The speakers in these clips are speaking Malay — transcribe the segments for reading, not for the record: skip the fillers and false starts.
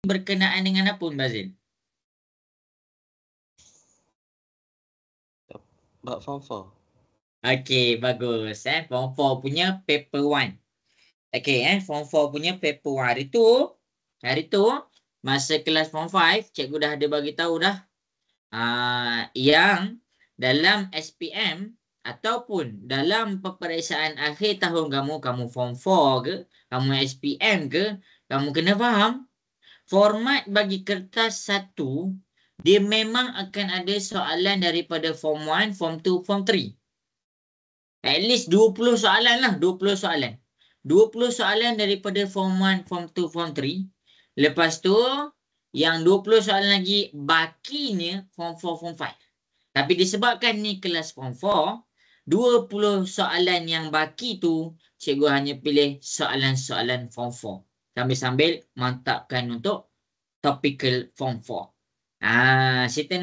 berkenaan dengan apa Bazil? Bab form 4. Okey, bagus. Form 4 punya paper 1. Okey, form 4 punya paper 1. Hari tu masa kelas form 5, cikgu dah ada bagi tahu dah. Yang dalam SPM ataupun dalam peperiksaan akhir tahun kamu form 4 ke, kamu SPM ke, kamu kena faham format bagi kertas 1, dia memang akan ada soalan daripada form 1, form 2, form 3. At least 20 soalan lah, 20 soalan. 20 soalan daripada form 1, form 2, form 3. Lepas tu, yang 20 soalan lagi bakinya form 4, form 5. Tapi disebabkan ni kelas form 4, 20 soalan yang baki tu, cikgu hanya pilih soalan-soalan form 4. Sambil-sambil mantapkan untuk topical form 4. Siti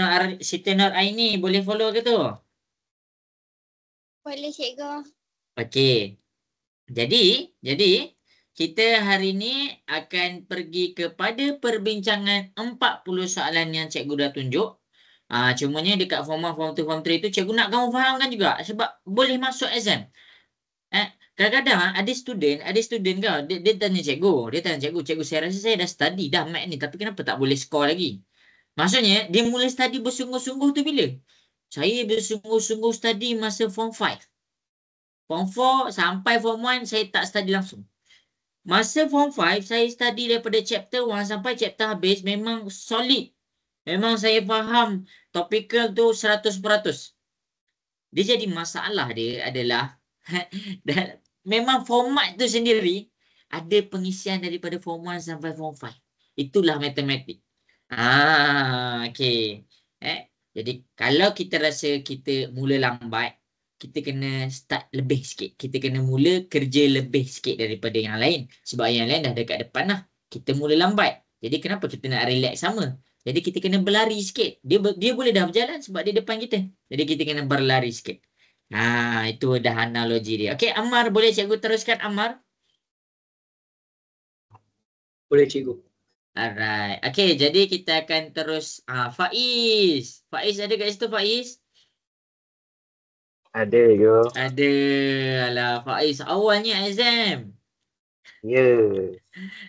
Nur Aini boleh follow ke tu? Boleh cikgu. Okey. Jadi kita hari ni akan pergi kepada perbincangan 40 soalan yang cikgu dah tunjuk. Cumanya dekat form 1, form 2, form 3 tu cikgu nak kamu fahamkan juga sebab boleh masuk exam. Kadang-kadang ada student kau, dia tanya cikgu, cikgu saya rasa saya dah study dah mat ni tapi kenapa tak boleh score lagi? Maksudnya dia mula study bersungguh-sungguh tu bila? Saya bersungguh-sungguh study masa form 5. Form 4 sampai form 1 saya tak study langsung. Masa form 5 saya study daripada chapter 1 sampai chapter habis memang solid. Memang saya faham topical tu 100%. Dia jadi masalah dia adalah dan memang format tu sendiri ada pengisian daripada form 1 sampai form 5. Itulah matematik. Okey. Jadi kalau kita rasa kita mula lambat, kita kena start lebih sikit. Kita kena mula kerja lebih sikit daripada yang lain. Sebab yang lain dah dekat depan lah. Kita mula lambat. Jadi kenapa kita nak relax sama? Jadi kita kena berlari sikit. Dia boleh dah berjalan sebab dia depan kita. Jadi kita kena berlari sikit. Itu dah analogi dia. Okey, Ammar, boleh cikgu teruskan, Ammar? Boleh cikgu. Alright. Okey, jadi kita akan terus Faiz. Faiz ada kat situ, Faiz? Ada ke? Ada. Alah, Faiz awalnya exam. Ya.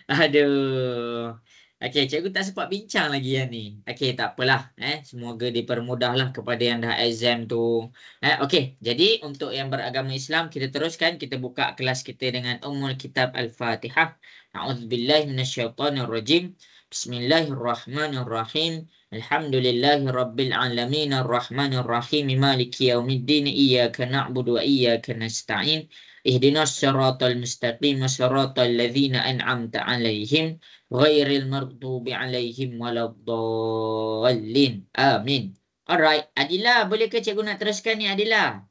Aduh. Okey, cikgu tak sempat bincang lagi yang ni. Okey, tak apalah. Semoga dipermudahlah kepada yang dah exam tu. Okey, jadi untuk yang beragama Islam, kita teruskan. Kita buka kelas kita dengan Ummul Kitab Al-Fatihah. A'udzubillahi minasyaitonirrajim. Bismillahirrahmanirrahim. Alhamdulillahi Rabbil Alamin Ar-Rahmanir-Rahim Maliki Yaumiddin Iyyaka na'budu wa iyyaka nasta'in Ihdinas siratal mustaqim siratal ladzina an'amta 'alaihim ghairil maghdubi 'alaihim waladdallin. Amin. Alright, Adila, boleh ke cikgu nak teruskan ni, Adila?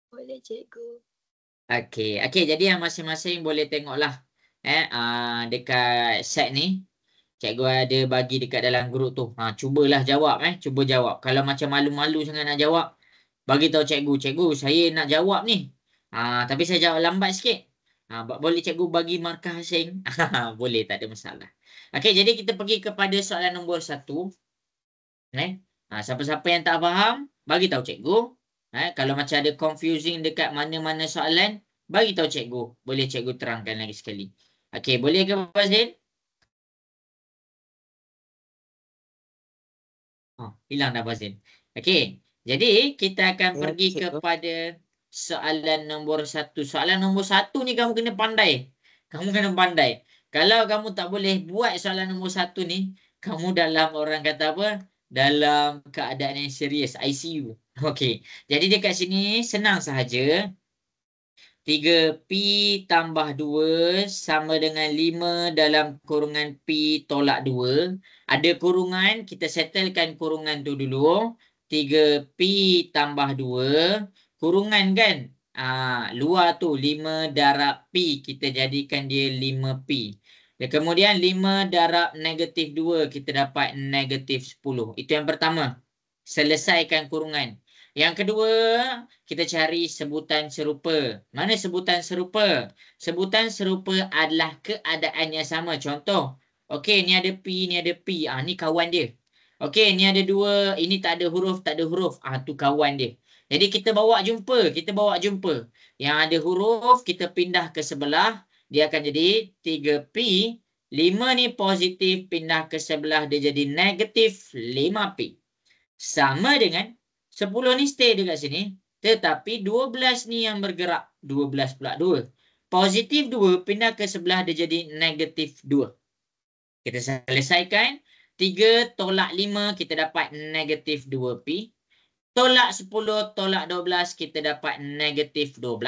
Boleh cikgu. Okey, jadi yang masing-masing boleh tengoklah dekat set ni. Cikgu ada bagi dekat dalam grup tu. Cubalah jawab cuba jawab. Kalau macam malu-malu sangat nak jawab, bagi tahu cikgu, saya nak jawab ni. Tapi saya jawab lambat sikit. Boleh cikgu bagi markah asing? Boleh, tak ada masalah. Okey, jadi kita pergi kepada soalan nombor 1. Siapa-siapa yang tak faham, bagi tahu cikgu. Kalau macam ada confusing dekat mana-mana soalan, bagi tahu cikgu. Boleh cikgu terangkan lagi sekali. Okey, boleh ke Fazil? Hilang dah Fazil. Okey, jadi kita akan pergi kepada soalan nombor 1. Soalan nombor 1 ni kamu kena pandai. Kalau kamu tak boleh buat soalan nombor 1 ni, kamu dalam orang kata apa? Dalam keadaan yang serius, ICU. Okey. Jadi dekat sini senang sahaja. 3P tambah 2 sama dengan 5 dalam kurungan P tolak 2. Ada kurungan, kita settlekan kurungan tu dulu. 3P tambah 2. Kurungan kan? Luar tu 5 darab P. Kita jadikan dia 5P. Dan kemudian 5 darab negatif 2. Kita dapat negatif 10. Itu yang pertama. Selesaikan kurungan. Yang kedua, kita cari sebutan serupa. Mana sebutan serupa? Sebutan serupa adalah keadaan yang sama. Contoh, Okey, ni ada P, ni ada P. Ni kawan dia. Okey, ni ada 2, ini tak ada huruf, tak ada huruf. Tu kawan dia. Jadi kita bawa jumpa, Yang ada huruf kita pindah ke sebelah, dia akan jadi 3P. 5 ni positif, pindah ke sebelah dia jadi negatif 5P. Sama dengan 10 ni stay dekat sini. Tetapi 12 ni yang bergerak. 12 pula 2. Positif 2 pindah ke sebelah dia jadi negatif 2. Kita selesaikan. 3 tolak 5 kita dapat negatif 2P. Tolak 10 tolak 12 kita dapat negatif 12.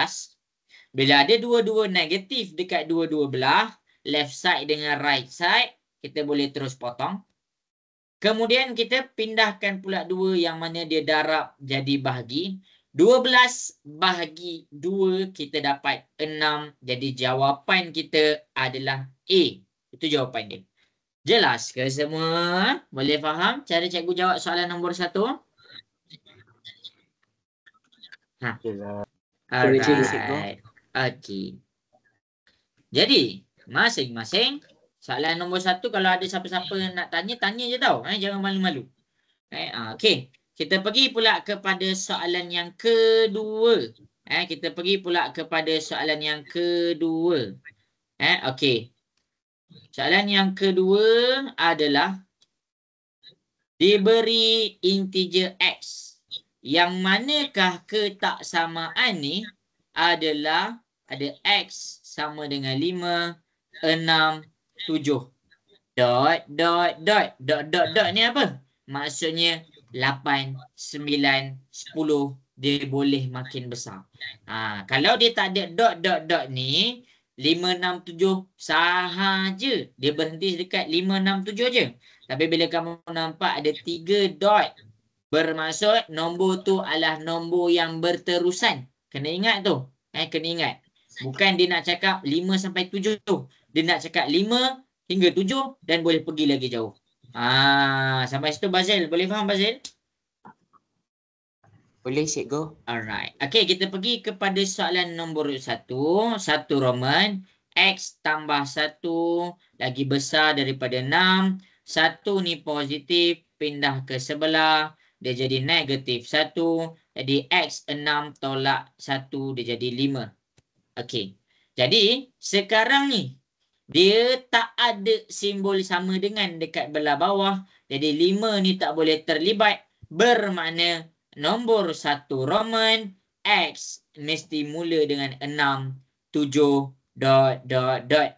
Bila ada dua-dua negatif dekat dua-dua belah, left side dengan right side, kita boleh terus potong. Kemudian kita pindahkan pula 2 yang mana dia darab jadi bahagi. 12 bahagi 2 kita dapat 6. Jadi jawapan kita adalah A. Itu jawapan dia. Jelas ke semua? Boleh faham cara cikgu jawab soalan nombor 1? Alright. Okey. Jadi, masing-masing soalan nombor 1 kalau ada siapa-siapa nak tanya, tanya je tau. Jangan malu-malu. Okey. Kita pergi pula kepada soalan yang kedua. Kita pergi pula kepada soalan yang kedua. Okey. Soalan yang kedua adalah diberi integer X. Yang manakah ketaksamaan ni adalah ada X sama dengan 5, 6, 7. Dot, dot, dot. Dot, dot, dot ni apa? Maksudnya 8, 9, 10 dia boleh makin besar. Kalau dia tak ada dot, dot, dot ni 5, 6, 7 sahaja. Dia berhenti dekat 5, 6, 7 je. Tapi bila kamu nampak ada 3 dot, bermaksud nombor tu adalah nombor yang berterusan. Kena ingat tu. Kena ingat. Bukan dia nak cakap 5 sampai 7. Dia nak cakap 5 hingga 7 dan boleh pergi lagi jauh. Sampai situ Bazil. Boleh faham Bazil? Boleh cikgu. Alright. Okey, kita pergi kepada soalan nombor 1. 1 Roman. X tambah 1 lagi besar daripada 6. 1 ni positif. Pindah ke sebelah. Dia jadi negatif 1. Jadi X 6 tolak 1 dia jadi 5. Okey. Jadi sekarang ni dia tak ada simbol sama dengan dekat belah bawah. Jadi 5 ni tak boleh terlibat. Bermakna nombor 1 Roman X mesti mula dengan 6, 7, dot, dot, dot.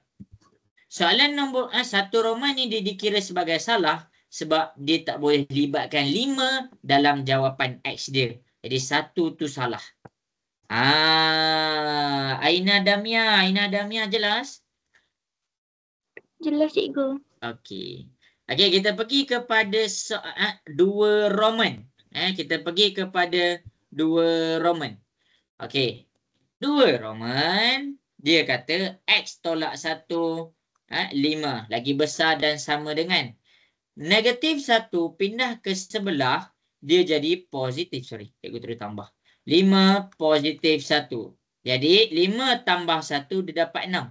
Soalan nombor 1 Roman ni dia dikira sebagai salah sebab dia tak boleh libatkan 5 dalam jawapan X dia. Jadi 1 tu salah. Aina Damia jelas? Jelas cikgu. Okey. Okey, kita pergi kepada 2 Roman. Kita pergi kepada 2 Roman. Okey. 2 Roman, dia kata X tolak 1, 5. Lagi besar dan sama dengan. Negatif 1 pindah ke sebelah, dia jadi positif. Sorry, cikgu terus tambah. 5 positif 1. Jadi 5 tambah 1 dia dapat 6.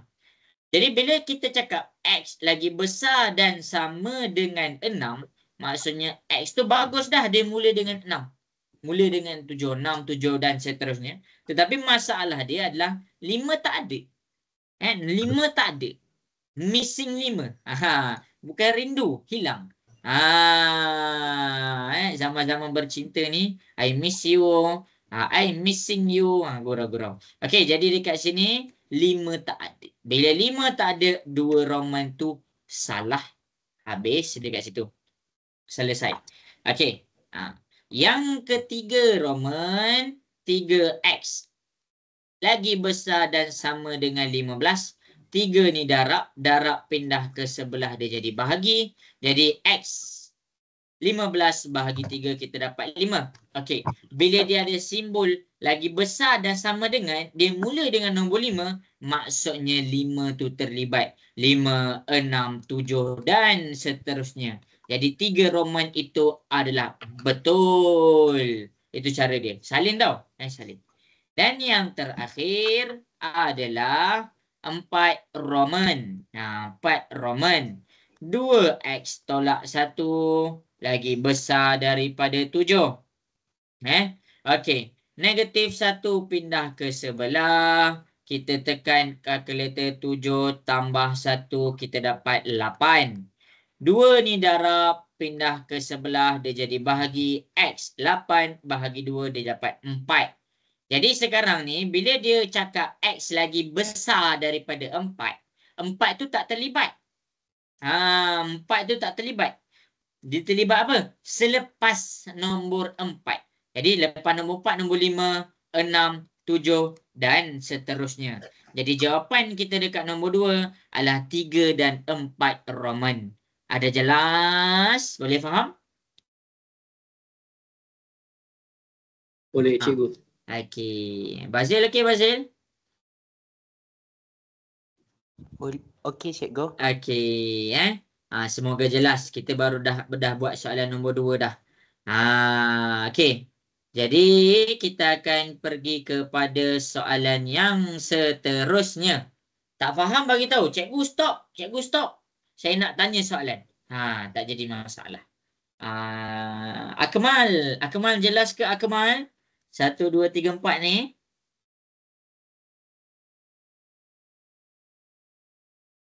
Jadi bila kita cakap X lagi besar dan sama dengan 6, maksudnya X tu bagus dah dia mula dengan 6. Mula dengan 7, 6, 7 dan seterusnya. Tetapi masalah dia adalah 5 tak ada. 5 tak ada. Missing 5. Bukan rindu, hilang. Zaman-zaman bercinta ni, I miss you. I missing you. Gurau-gurau. Okey, jadi dekat sini 5 tak ada. Bila 5 tak ada, 2 Roman tu salah. Habis dekat situ. Selesai. Okey. Yang ketiga Roman 3X. Lagi besar dan sama dengan 15. 3 ni darab. Darab pindah ke sebelah dia jadi bahagi. Jadi X 15 bahagi 3 kita dapat 5. Okey. Bila dia ada simbol lagi besar dan sama dengan, dia mula dengan nombor 5, maksudnya 5 tu terlibat. 5, 6, 7 dan seterusnya. Jadi 3 Roman itu adalah betul. Itu cara dia. Salin tau. Salin. Dan yang terakhir adalah 4 Roman. 4 Roman. 2x tolak 1 lagi besar daripada 7. Okey. Negatif 1 pindah ke sebelah. Kita tekan kalkulator 7 tambah 1. Kita dapat 8. 2 ni darab. Pindah ke sebelah. Dia jadi bahagi x. 8 bahagi 2. Dia dapat 4. Jadi sekarang ni. Bila dia cakap x lagi besar daripada 4. 4 tu tak terlibat. 4 tu tak terlibat. Dia terlibat apa? Selepas nombor 4. Jadi lepas nombor 4, nombor 5, 6, 7 dan seterusnya. Jadi jawapan kita dekat nombor 2 adalah 3 dan 4 Roman. Ada jelas? Boleh faham? Boleh, cikgu. Okey. Bazil, okey Bazil? Okey, cikgu. Okey, semoga jelas. Kita baru dah buat soalan nombor 2 dah. Okey. Jadi kita akan pergi kepada soalan yang seterusnya. Tak faham bagi tahu. Cikgu stop. Cikgu stop. Saya nak tanya soalan. Tak jadi masalah. Akmal. Akmal jelas ke Akmal? 1, 2, 3, 4 ni.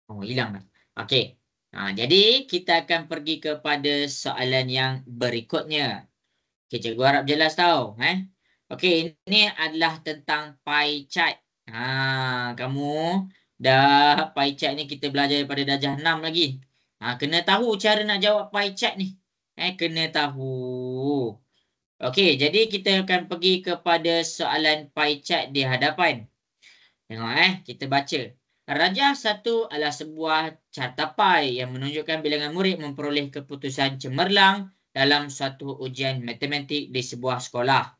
Oh, hilang dah. Okey. Jadi kita akan pergi kepada soalan yang berikutnya. Okey, cikgu harap jelas tau. Okey, ini adalah tentang pie chart. Kamu dah pie chart ni kita belajar daripada darjah 6 lagi. Kena tahu cara nak jawab pie chart ni. Kena tahu. Okey, jadi kita akan pergi kepada soalan pie chart di hadapan. Tengok kita baca. Rajah 1 adalah sebuah carta pie yang menunjukkan bilangan murid memperoleh keputusan cemerlang dalam suatu ujian matematik di sebuah sekolah.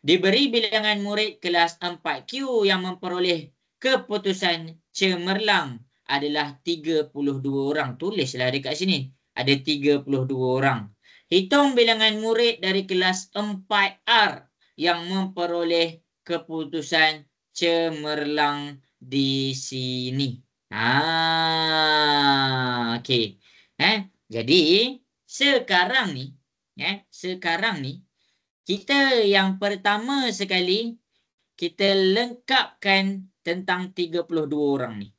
Diberi bilangan murid kelas 4Q yang memperoleh keputusan cemerlang adalah 32 orang. Tulislah dekat sini. Ada 32 orang. Hitung bilangan murid dari kelas 4R yang memperoleh keputusan cemerlang di sini. Okey. Jadi sekarang ni, kita yang pertama sekali kita lengkapkan tentang 32 orang ni.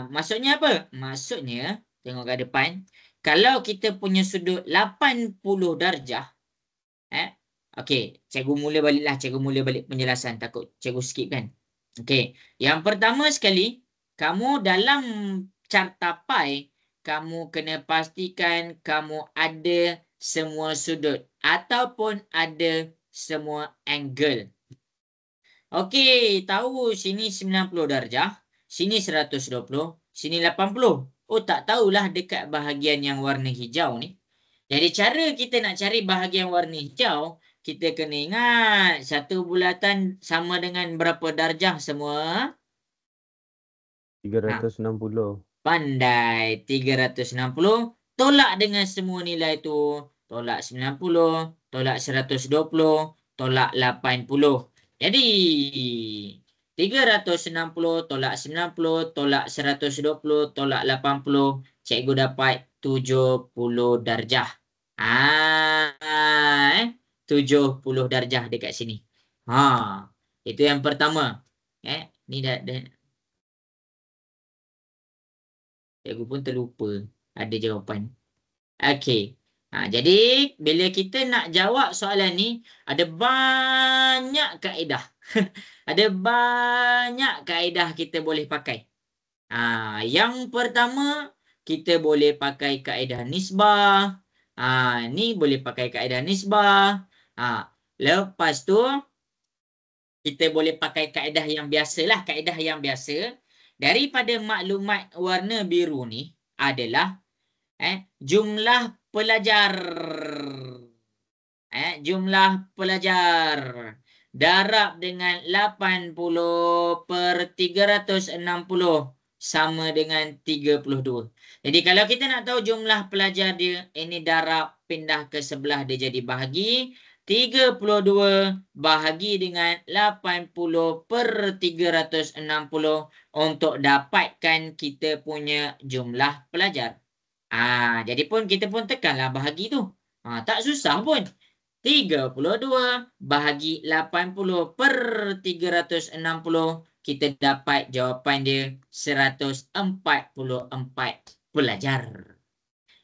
Maksudnya apa? Maksudnya tengok ke depan, kalau kita punya sudut 80 darjah, okey, cikgu mula balik penjelasan, takut cikgu skip kan. Okey, yang pertama sekali, kamu dalam carta pie, kamu kena pastikan kamu ada semua sudut ataupun ada semua angle. Okey, tahu sini 90 darjah, sini 120, sini 80. Oh, tak tahulah dekat bahagian yang warna hijau ni. Jadi cara kita nak cari bahagian warna hijau, kita kena ingat satu bulatan sama dengan berapa darjah semua? 360. Pandai. 360. Tolak dengan semua nilai tu. Tolak 90. Tolak 120. Tolak 80. Jadi 360 tolak 90 tolak 120 tolak 80. Cikgu dapat 70 darjah. 70 darjah dekat sini. Itu yang pertama. Ni dah cikgu pun terlupa ada jawapan. Okey. Jadi bila kita nak jawab soalan ni, ada banyak kaedah. Ada banyak kaedah kita boleh pakai. Yang pertama, kita boleh pakai kaedah nisbah. Ni boleh pakai kaedah nisbah. Lepas tu, kita boleh pakai kaedah yang biasalah. Kaedah yang biasa daripada maklumat warna biru ni adalah jumlah pelajar. Jumlah pelajar darab dengan 80 per 360 sama dengan 32. Jadi kalau kita nak tahu jumlah pelajar dia, ini darab pindah ke sebelah dia jadi bahagi. 32 bahagi dengan 80/360 untuk dapatkan kita punya jumlah pelajar. Jadi pun kita pun tekanlah bahagi tu. Tak susah pun. 32 bahagi 80/360 kita dapat jawapan dia 144 pelajar.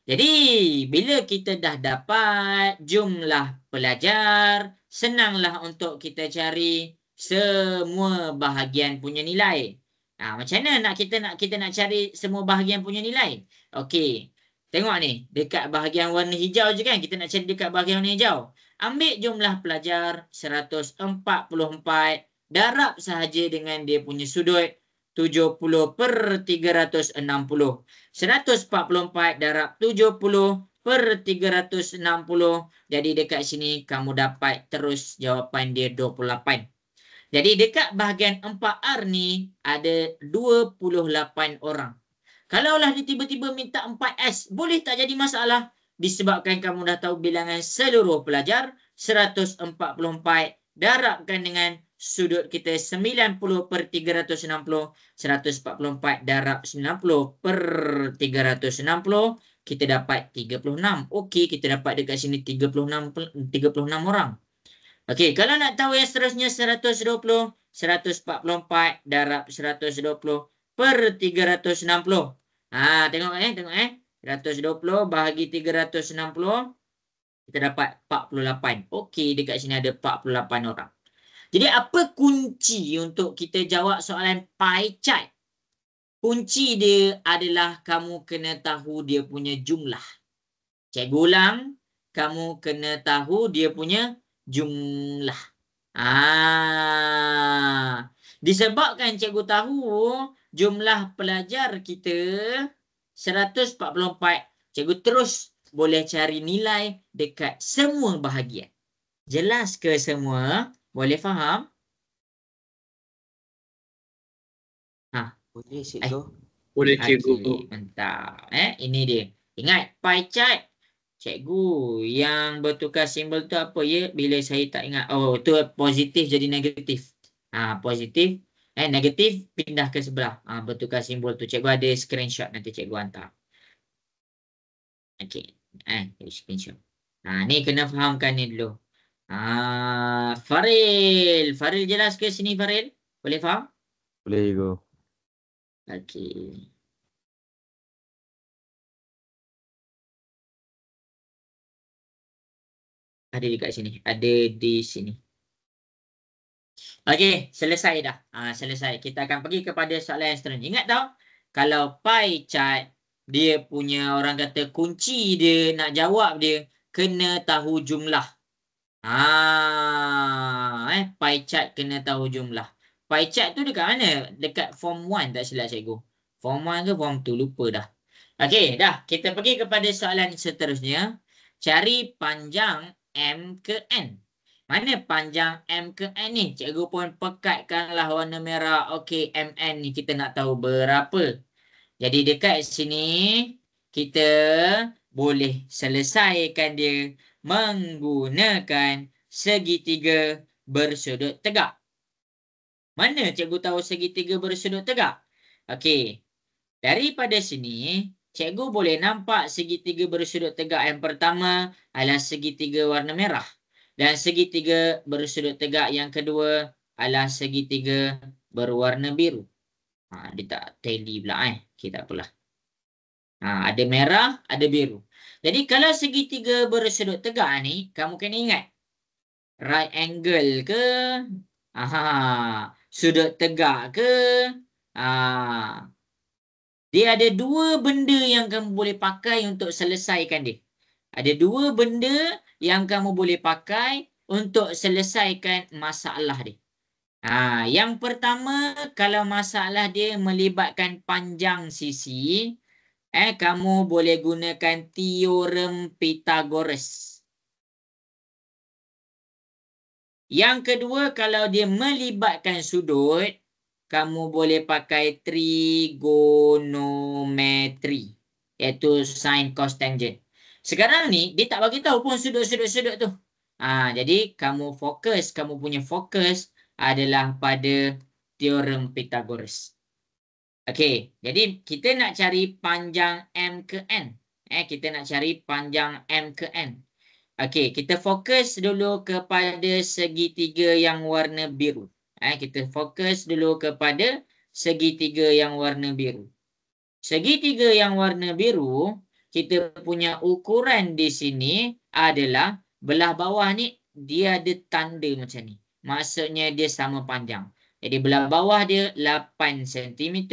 Jadi, bila kita dah dapat jumlah pelajar, senanglah untuk kita cari semua bahagian punya nilai. Macam mana kita nak cari semua bahagian punya nilai? Okey. Tengok ni, dekat bahagian warna hijau je kan, kita nak cari dekat bahagian warna hijau. Ambil jumlah pelajar 144, darab sahaja dengan dia punya sudut 70/360. 144 darab 70/360. Jadi dekat sini kamu dapat terus jawapan dia 28. Jadi dekat bahagian 4R ni ada 28 orang. Kalaulah dia tiba-tiba minta 4S, boleh tak jadi masalah? Disebabkan kamu dah tahu bilangan seluruh pelajar 144 darabkan dengan sudut kita 90/360. 144 darab 90/360. Kita dapat 36. Okey, kita dapat dekat sini 36 orang. Okey, kalau nak tahu yang seterusnya 120. 144 darab 120/360. Tengok 120 bahagi 360. Kita dapat 48. Okey, dekat sini ada 48 orang. Jadi apa kunci untuk kita jawab soalan pie chart? Kunci dia adalah kamu kena tahu dia punya jumlah. Cikgu ulang, kamu kena tahu dia punya jumlah. Disebabkan cikgu tahu jumlah pelajar kita 144, cikgu terus boleh cari nilai dekat semua bahagian. Jelas ke semua? Boleh faham? Boleh cikgu. Boleh cikgu. Okey, mantap. Ini dia. Ingat, pie chart. Cikgu, yang bertukar simbol tu apa ya? Bila saya tak ingat. Oh, tu positif jadi negatif. Positif. Negatif pindah ke sebelah. Bertukar simbol tu. Cikgu ada screenshot, nanti cikgu hantar. Okey. Screenshot. Ni kena fahamkan ni dulu. Faril. Faril jelas ke sini, Faril? Boleh faham? Boleh cikgu. Okey. Ada dekat sini. Ada di sini. Okey, selesai dah. Selesai. Kita akan pergi kepada soalan yang seterusnya. Ingat tau, kalau pie chart, dia punya orang kata kunci dia nak jawab dia, kena tahu jumlah. Pie chart kena tahu jumlah. Pie chart tu dekat mana? Dekat form 1 tak silap cikgu. Form 1 ke form 2? Lupa dah. Okey, dah. Kita pergi kepada soalan seterusnya. Cari panjang M ke N. Mana panjang M ke N ni? Cikgu pun pekatkanlah warna merah. Okey, MN ni kita nak tahu berapa. Jadi dekat sini, kita boleh selesaikan dia menggunakan segitiga bersudut tegak. Mana cikgu tahu segitiga bersudut tegak? Okey, daripada sini, cikgu boleh nampak segitiga bersudut tegak yang pertama adalah segitiga warna merah. Dan segitiga bersudut tegak yang kedua adalah segitiga berwarna biru. Dia tak tally pula. Okay, tak apalah. Ada merah, ada biru. Jadi kalau segitiga bersudut tegak ni, kamu kena ingat. Right angle ke? Sudut tegak ke? Dia ada dua benda yang kamu boleh pakai untuk selesaikan dia. Ada dua benda yang kamu boleh pakai untuk selesaikan masalah dia. Yang pertama, kalau masalah dia melibatkan panjang sisi, kamu boleh gunakan teorem Pythagoras. Yang kedua, kalau dia melibatkan sudut, kamu boleh pakai trigonometri, iaitu sin, cos, tangent. Sekarang ni, dia tak bagi tahu pun sudut-sudut tu. Jadi kamu punya fokus adalah pada teorem Pythagoras. Okey, jadi kita nak cari panjang M ke N. Kita nak cari panjang M ke N. Okey, kita fokus dulu kepada segitiga yang warna biru. Kita fokus dulu kepada segitiga yang warna biru. Segitiga yang warna biru, kita punya ukuran di sini adalah belah bawah ni dia ada tanda macam ni. Maksudnya dia sama panjang. Jadi belah bawah dia 8 cm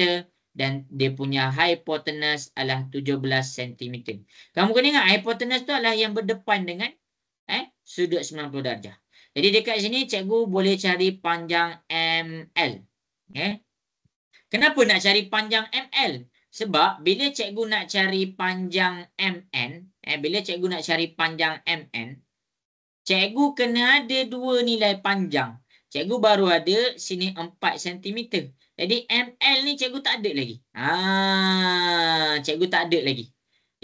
dan dia punya hypotenuse adalah 17 cm. Kamu kena ingat hypotenuse tu adalah yang berdepan dengan sudut 90 darjah. Jadi dekat sini cikgu boleh cari panjang ML. Kenapa nak cari panjang ML? Sebab bila cikgu nak cari panjang MN, cikgu kena ada dua nilai panjang. Cikgu baru ada sini 4 cm. Jadi ML ni cikgu tak ada lagi. Cikgu tak ada lagi.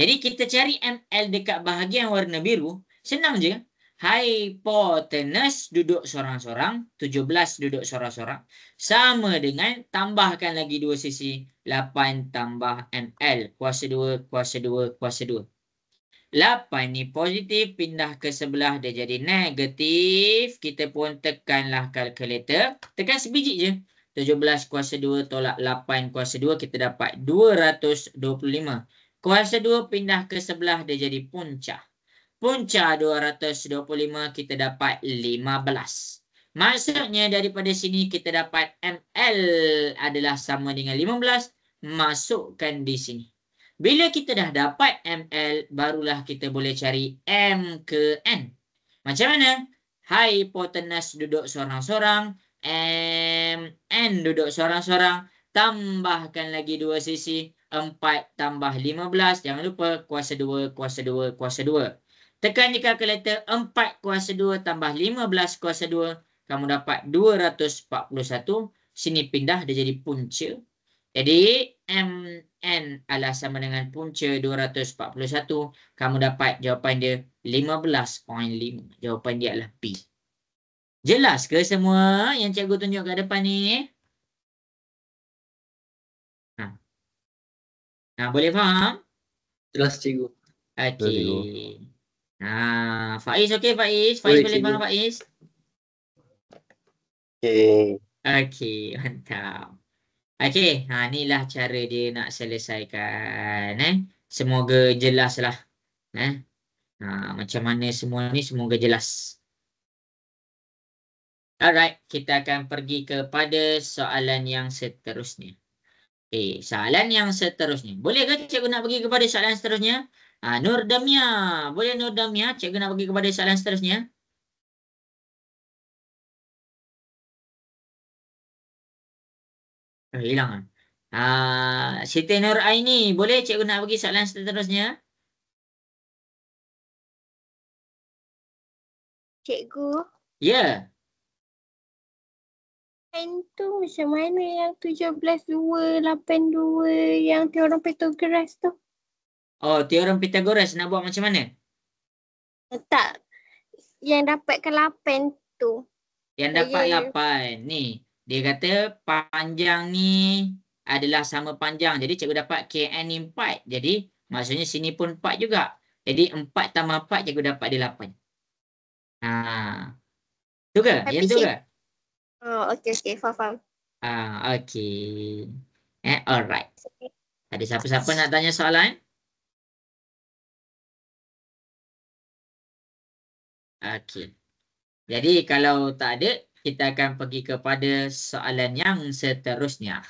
Jadi kita cari ML dekat bahagian warna biru, senang je. Hypotenuse duduk sorang-sorang, 17 duduk sorang-sorang, sama dengan tambahkan lagi dua sisi, 8 tambah ML, kuasa 2, kuasa 2, kuasa 2. 8 ni positif, pindah ke sebelah dia jadi negatif. Kita pun tekanlah kalkulator. Tekan sebiji je. 17 kuasa 2 tolak 8 kuasa 2, kita dapat 225. Kuasa 2 pindah ke sebelah dia jadi punca. Punca 225 kita dapat 15. Maksudnya daripada sini kita dapat ML adalah sama dengan 15. Masukkan di sini. Bila kita dah dapat ML, barulah kita boleh cari M ke N. Macam mana? Hypotenuse duduk sorang-sorang, MN duduk sorang-sorang, tambahkan lagi dua sisi, 4 tambah 15, jangan lupa kuasa 2, kuasa 2, kuasa 2. Tekan je kalkulator, 4 kuasa 2 tambah 15 kuasa 2, kamu dapat 241. Sini pindah, dia jadi punca. Jadi, MN adalah sama dengan punca 241. Kamu dapat jawapan dia 15.5. Jawapan dia adalah B. Jelas ke semua yang cikgu tunjuk kat depan ni? Boleh faham? Jelas cikgu. Okey. Faiz okey Faiz? Faiz boleh faham Faiz? Okey. Okey, mantap. Okey, inilah cara dia nak selesaikan. Semoga jelas lah. Macam mana semua ni semoga jelas. Alright, kita akan pergi kepada soalan yang seterusnya. Soalan yang seterusnya. Boleh ke cikgu nak pergi kepada soalan seterusnya? Nur Damia. Boleh Nur Damia? Cikgu nak pergi kepada soalan seterusnya. Hilang. Siti Nur Aini. Boleh cikgu nak pergi soalan seterusnya? Cikgu. Ya. Itu macam mana yang 17.282 yang teorem Pythagoras tu? Oh, teorem Pythagoras nak buat macam mana? Tak. Yang dapatkan 8 tu. Yang dapat 8. Ni. Dia kata panjang ni adalah sama panjang. Jadi cikgu dapat KN ni 4. Jadi maksudnya sini pun 4 juga. Jadi 4 tambah 4 cikgu dapat dia 8. Tu ke? Yang tu ke? Oh, okey. Faham. Okey. Alright. Ada siapa-siapa nak tanya soalan? Okey. Jadi kalau tak ada, kita akan pergi kepada soalan yang seterusnya.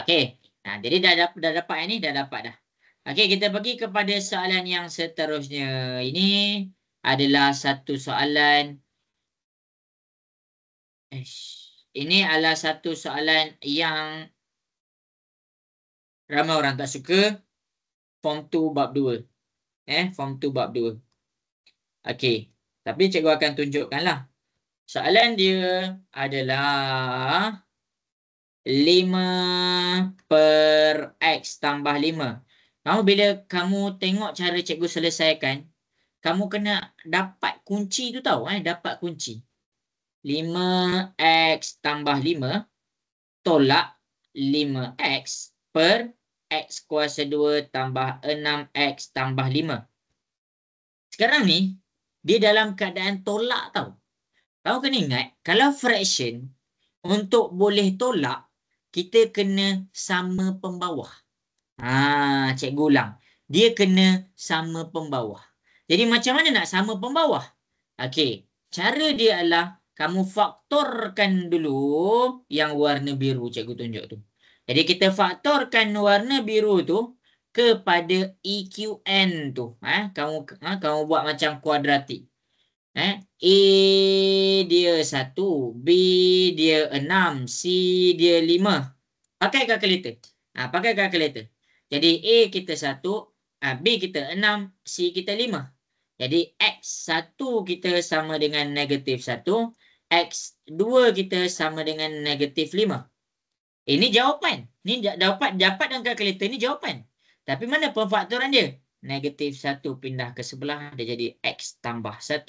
Okey. Jadi dah dapat ini, dah dapat dah. Okey, kita pergi kepada soalan yang seterusnya. Ini adalah satu soalan. Ini adalah satu soalan yang ramai orang tak suka. Form 2 bab 2. Form 2 bab 2. Okey. Tapi cikgu akan tunjukkanlah. Soalan dia adalah 5 per X tambah 5. Bila kamu tengok cara cikgu selesaikan, kamu kena dapat kunci tu tahu dapat kunci. 5x tambah 5 tolak 5x per x kuasa 2 tambah 6x tambah 5. Sekarang ni, dia dalam keadaan tolak tau. Kau kena ingat, kalau fraction, untuk boleh tolak, kita kena sama pembawah. Cikgu ulang. Dia kena sama pembawah. Jadi macam mana nak sama pembawah? Okey, cara dia adalah kamu faktorkan dulu yang warna biru cikgu tunjuk tu. Jadi kita faktorkan warna biru tu kepada EQN tu. Kamu buat macam kuadratik. A dia 1, B dia 6, C dia 5. Pakai kalkulator. Pakai kalkulator. Jadi A kita 1, B kita 6, C kita 5. Jadi X1 kita sama dengan negatif 1, X2 kita sama dengan negatif 5. Ini jawapan. Ini dapat dalam kalkulator ni jawapan. Tapi mana pemfaktoran dia? Negatif 1 pindah ke sebelah, dia jadi X tambah 1.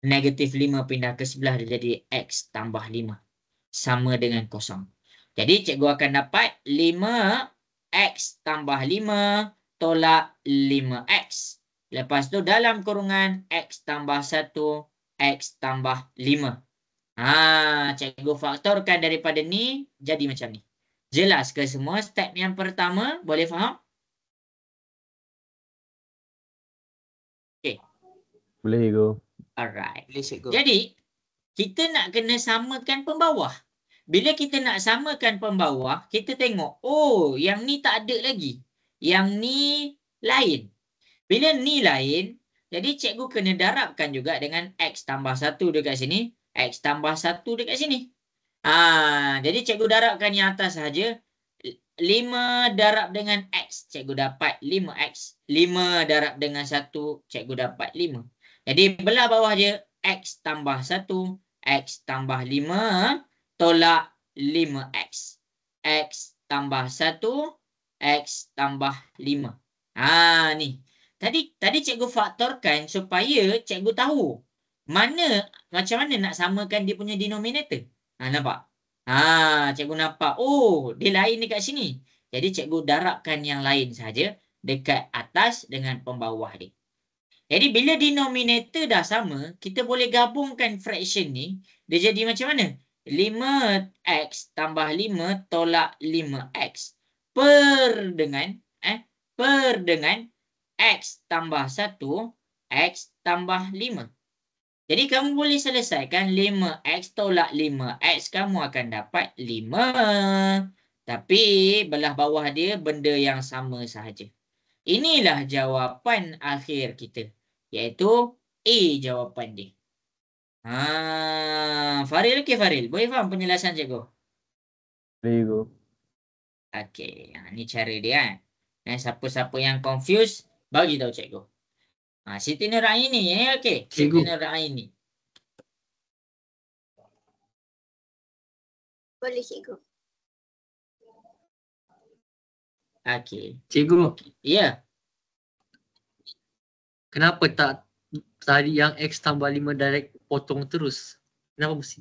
Negatif 5 pindah ke sebelah, dia jadi X tambah 5. Sama dengan kosong. Jadi cikgu akan dapat 5X tambah 5 tolak 5X. Lepas tu dalam kurungan X tambah 1, X tambah 5. Cikgu faktorkan daripada ni jadi macam ni. Jelas ke semua step yang pertama? Boleh faham? Okay. Boleh go. Alright. Boleh cikgu. Jadi, kita nak kena samakan pembawah. Bila kita nak samakan pembawah, kita tengok, oh, yang ni tak ada lagi. Yang ni lain. Bila ni lain, jadi cikgu kena darabkan juga dengan X tambah 1 dekat sini, X tambah 1 dekat sini. Jadi cikgu darabkan yang atas sahaja. 5 darab dengan X, cikgu dapat 5X. 5 darab dengan 1, cikgu dapat 5. Jadi belah bawah dia, X tambah 1, X tambah 5, tolak 5X. X tambah 1, X tambah 5. Ni. Tadi cikgu faktorkan supaya cikgu tahu macam mana nak samakan dia punya denominator. Nampak? Cikgu nampak. Oh, dia lain dekat sini. Jadi cikgu darabkan yang lain saja dekat atas dengan pembawah dia. Jadi bila denominator dah sama, kita boleh gabungkan fraction ni. Dia jadi macam mana? 5X tambah 5 tolak 5X per dengan X tambah 1, X tambah 5. Jadi kamu boleh selesaikan 5X tolak 5X, kamu akan dapat 5. Tapi belah bawah dia benda yang sama sahaja. Inilah jawapan akhir kita. Iaitu A jawapan dia. Faril, okey Faril. Boleh faham penjelasan cikgu? Boleh go. Okey, ni cara dia. Dan siapa-siapa yang confused, bagi tahu cikgu. Siti Nuraini, okey. Siti Cikgu. Nuraini. Boleh cikgu. Okey. Cikgu, Ya. kenapa tak tadi yang X tambah 5 direct potong terus? Kenapa mesti?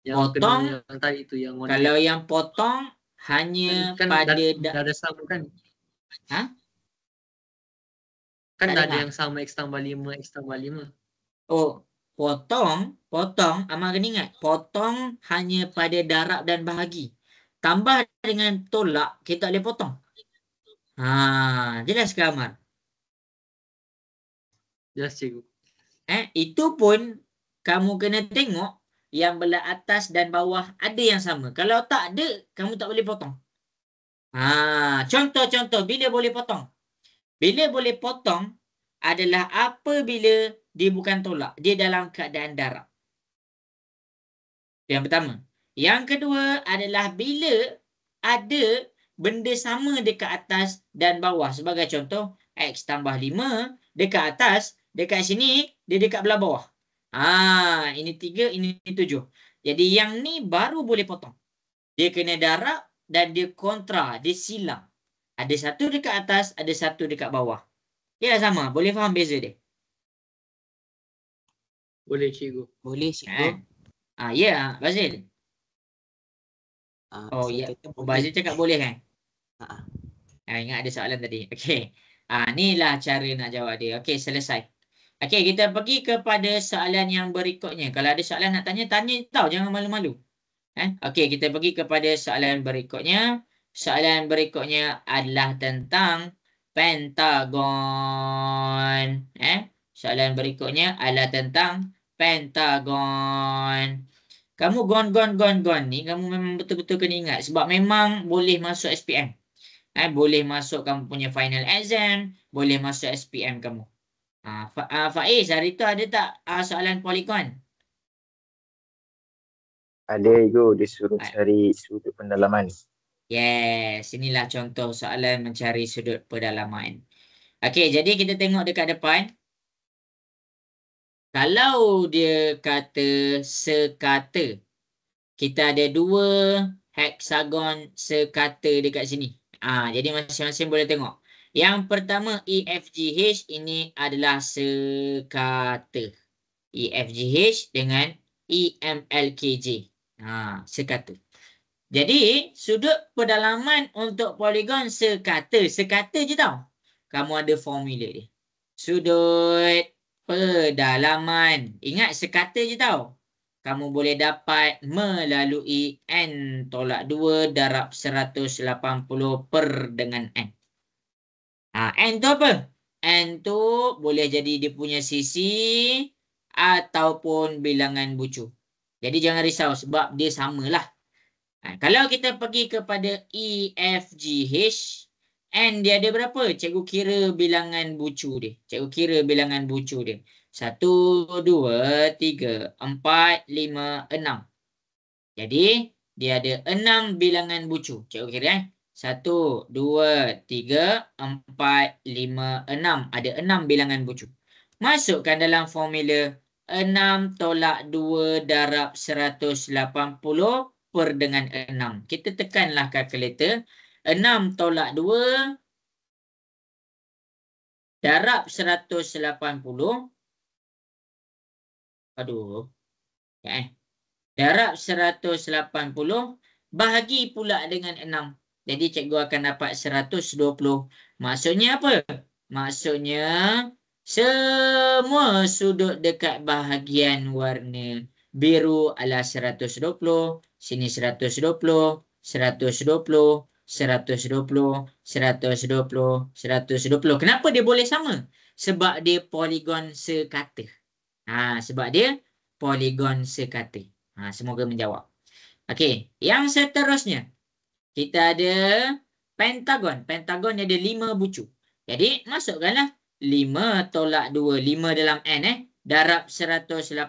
Yang Potong, kena yang tadi tu yang warna kalau yang potong hanya kan pada dah ada sama kan? Kan Tak dah ada dengar. yang sama X tambah 5, X tambah 5. Oh, potong, Amal kena ingat, potong hanya pada darab dan bahagi. Tambah dengan tolak, kita tak boleh potong. Jelas ke Amal? Jelas cikgu. Itu pun kamu kena tengok yang belah atas dan bawah ada yang sama. Kalau tak ada, kamu tak boleh potong. Contoh bila boleh potong. Bila boleh potong adalah apabila dia bukan tolak, dia dalam keadaan darab. Yang pertama. Yang kedua adalah bila ada benda sama dekat atas dan bawah. Sebagai contoh, X tambah 5 dekat atas, dekat sini, dia dekat belah bawah. Ini 3, ini 7. Jadi yang ni baru boleh potong. Dia kena darab dan dia kontra, dia silang. Ada satu dekat atas, ada satu dekat bawah. Ya sama, boleh faham beza dia? Boleh cikgu. Boleh cikgu. Ya, Bazil. Oh Saya ya. kata Oh, boleh. Bazil cakap boleh kan? Ah, Ingat ada soalan tadi. Okey. Inilah cara nak jawab dia. Okey, selesai. Okey, kita pergi kepada soalan yang berikutnya. Kalau ada soalan nak tanya, tanya tau. Jangan malu-malu. Okey, kita pergi kepada soalan berikutnya. Soalan berikutnya adalah tentang pentagon. Soalan berikutnya adalah tentang pentagon. Kamu gon ni, kamu memang betul-betul kena ingat. Sebab memang boleh masuk SPM. Boleh masuk kamu punya final exam. Boleh masuk SPM kamu. Faiz, hari tu ada tak soalan poligon? Ada Ego, dia suruh cari sudut pendalaman. Yes, inilah contoh soalan mencari sudut pendalaman. Okey, jadi kita tengok dekat depan. Kalau dia kata sekata, kita ada 2 heksagon sekata dekat sini. Jadi masing-masing boleh tengok. Yang pertama EFGH ini adalah sekata. EFGH dengan EMLKJ. Sekata. Jadi sudut pendalaman untuk poligon sekata. Sekata je tau. Kamu ada formula dia. Sudut pendalaman. Ingat sekata je tau. Kamu boleh dapat melalui N tolak 2 darab 180 per dengan N. N tu apa? N tu boleh jadi dia punya sisi ataupun bilangan bucu. Jadi jangan risau sebab dia samalah. Kalau kita pergi kepada EFGH, N dia ada berapa? Cikgu kira bilangan bucu dia. Cikgu kira bilangan bucu dia. 1, 2, 3, 4, 5, 6. Jadi, dia ada 6 bilangan bucu. Cikgu kira 1, 2, 3, 4, 5, 6. Ada 6 bilangan bucu. Masukkan dalam formula 6 tolak 2 darab 180 per dengan 6. Kita tekanlah kalkulator. 6 tolak 2 darab 180. Aduh. Darab 180 bahagi pula dengan 6. Jadi cikgu akan dapat 120. Maksudnya apa? Maksudnya semua sudut dekat bahagian warna biru adalah 120. Sini 120, 120, 120, 120, 120. Kenapa dia boleh sama? Sebab dia poligon sekata. Sebab dia poligon sekata. Semoga menjawab. Okey, yang seterusnya. Kita ada pentagon. Pentagon ada 5 bucu. Jadi, masukkanlah 5 tolak 2. 5 dalam N. Darab 180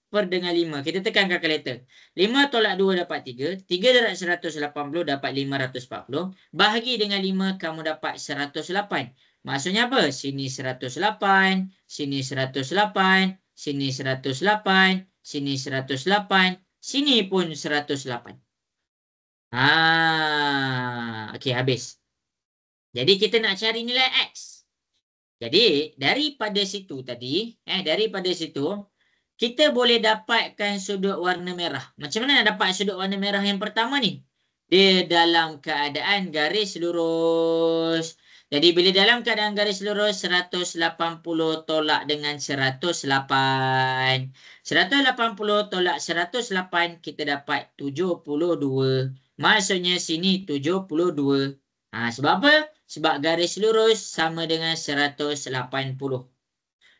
per dengan 5. Kita tekan kalkulator. 5 tolak 2 dapat 3. 3 darab 180 dapat 540. Bahagi dengan 5, kamu dapat 108. Maksudnya apa? Sini 108. Sini 108. Sini 108. Sini 108. Sini pun 108. Okey, habis. Jadi kita nak cari nilai X. Jadi daripada situ tadi, daripada situ kita boleh dapatkan sudut warna merah. Macam mana nak dapat sudut warna merah yang pertama ni? Dia dalam keadaan garis lurus. Jadi bila dalam keadaan garis lurus 180 tolak dengan 108. 180 tolak 108 kita dapat 72. Maksudnya sini 72. Sebab apa? Sebab garis lurus sama dengan 180.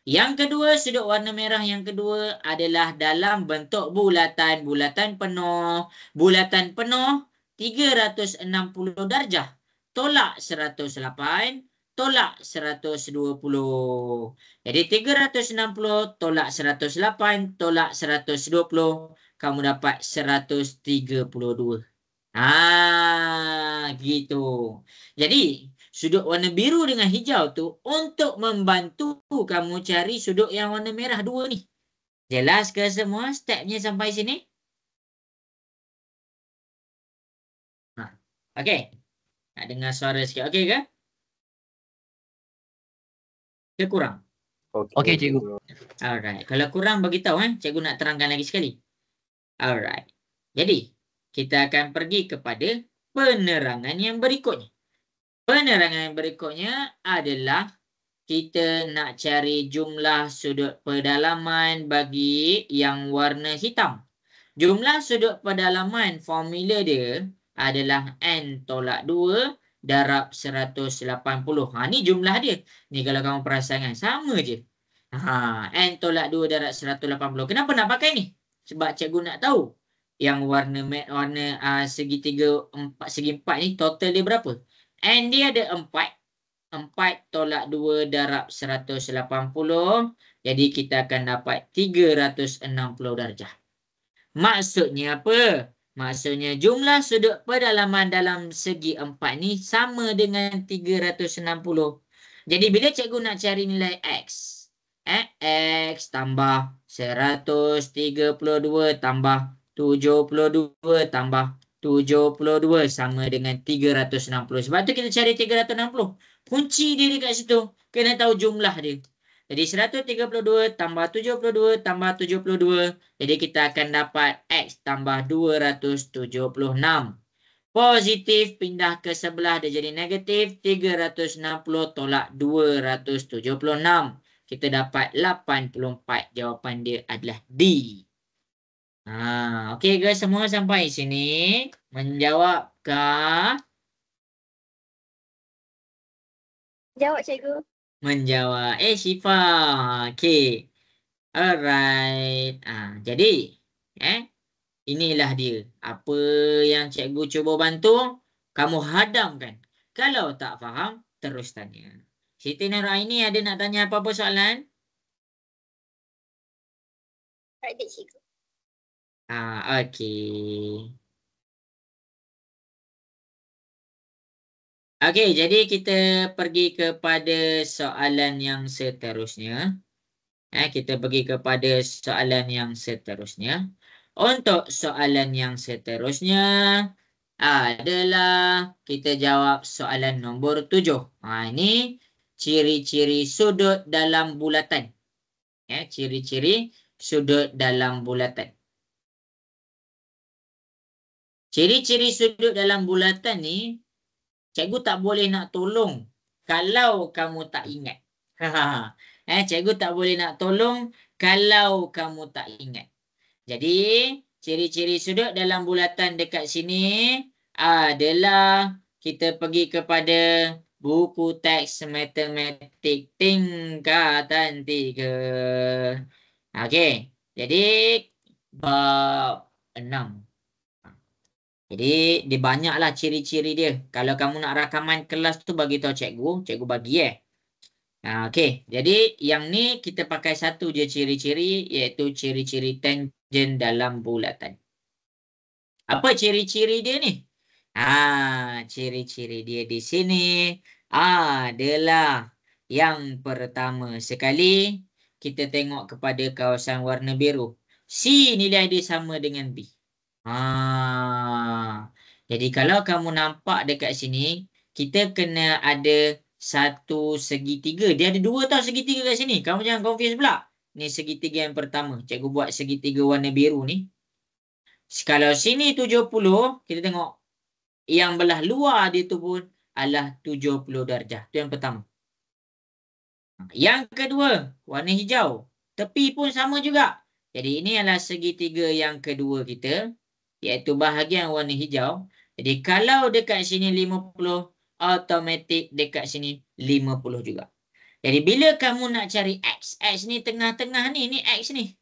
Yang kedua, sudut warna merah yang kedua adalah dalam bentuk bulatan. Bulatan penuh. Bulatan penuh 360 darjah. Tolak 108. Tolak 120. Jadi 360 tolak 108 tolak 120. Kamu dapat 132. Gitu. Jadi sudut warna biru dengan hijau tu untuk membantu kamu cari sudut yang warna merah 2 ni. Jelas ke semua stepnya sampai sini? Okey. Nak dengar suara sikit. Okey ke? Ke kurang? Okey, cikgu. Alright. Kalau kurang beritahu cikgu nak terangkan lagi sekali. Alright. Jadi, kita akan pergi kepada penerangan yang berikutnya. Penerangan yang berikutnya adalah kita nak cari jumlah sudut pedalaman bagi yang warna hitam. Jumlah sudut pedalaman formula dia adalah N tolak 2 darab 180. Ni jumlah dia. Ni kalau kamu perasan sama je. N tolak 2 darab 180. Kenapa nak pakai ni? Sebab cikgu nak tahu yang warna segitiga segi 4 ni total dia berapa? N dia ada 4. 4 tolak 2 darab 180. Jadi kita akan dapat 360 darjah. Maksudnya apa? Maksudnya jumlah sudut pedalaman dalam segi 4 ni sama dengan 360. Jadi bila cikgu nak cari nilai X. X tambah 132 tambah 72 tambah 72 sama dengan 360. Sebab tu kita cari 360. Kunci dia dekat situ. Kena tahu jumlah dia. Jadi 132 tambah 72 tambah 72. Jadi kita akan dapat X tambah 276. Positif pindah ke sebelah dia jadi negatif. 360 tolak 276. Kita dapat 84. Jawapan dia adalah D. Okey guys, semua sampai sini. Menjawabkah? Jawab cikgu. Menjawab. Syifa. Okey. Alright. Jadi, inilah dia. Apa yang cikgu cuba bantu, kamu hadamkan. Kalau tak faham, terus tanya. Siti Nuraini ada nak tanya apa-apa soalan? Tak ada cikgu. Okey. Okey, jadi kita pergi kepada soalan yang seterusnya. Kita pergi kepada soalan yang seterusnya. Untuk soalan yang seterusnya adalah kita jawab soalan nombor 7. Ini ciri-ciri sudut dalam bulatan. Ciri-ciri sudut dalam bulatan. Ciri-ciri sudut dalam bulatan ni, cikgu tak boleh nak tolong kalau kamu tak ingat. Cikgu tak boleh nak tolong kalau kamu tak ingat. Jadi, ciri-ciri sudut dalam bulatan dekat sini adalah kita pergi kepada buku teks matematik tingkatan 3. Okey, jadi bab 6. Jadi, dia banyaklah ciri-ciri dia. Kalau kamu nak rakaman kelas tu bagi tahu cikgu, cikgu bagi okey, jadi yang ni kita pakai satu je ciri-ciri, iaitu ciri-ciri tangent dalam bulatan. Apa ciri-ciri dia ni? Ciri-ciri dia di sini adalah yang pertama sekali, kita tengok kepada kawasan warna biru. C nilai dia sama dengan B. Jadi kalau kamu nampak dekat sini, kita kena ada satu segitiga. Dia ada dua tau segitiga kat sini. Kamu jangan confuse pula. Ni segitiga yang pertama. Cikgu buat segitiga warna biru ni. Kalau sini 70, kita tengok yang belah luar dia tu pun adalah 70 darjah. Itu yang pertama. Yang kedua, warna hijau. Tepi pun sama juga. Jadi ini adalah segitiga yang kedua kita, iaitu bahagian warna hijau. Jadi kalau dekat sini 50, automatik dekat sini 50 juga. Jadi bila kamu nak cari X, X ni tengah-tengah ni X ni.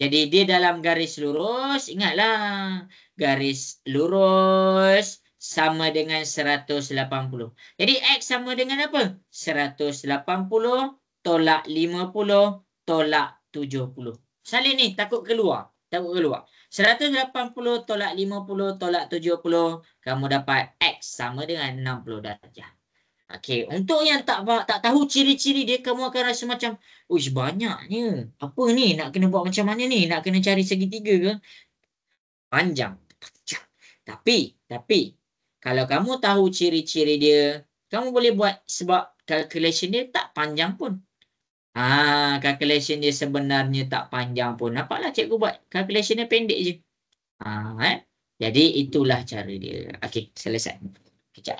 Jadi dia dalam garis lurus, ingatlah. Garis lurus sama dengan 180. Jadi X sama dengan apa? 180 tolak 50 tolak 70. Salin ni takut keluar. 180 tolak 50 tolak 70, kamu dapat X sama dengan 60 darjah. Okey, untuk yang tak tahu ciri-ciri dia, kamu akan rasa macam, uish banyaknya. Apa ni? Nak kena buat macam mana ni? Nak kena cari segitiga ke? Panjang. Tapi, kalau kamu tahu ciri-ciri dia, kamu boleh buat sebab calculation dia tak panjang pun. Calculation dia sebenarnya tak panjang pun. Nampaklah cikgu buat calculation dia pendek je. Jadi itulah cara dia. Okey, selesai. Kejap.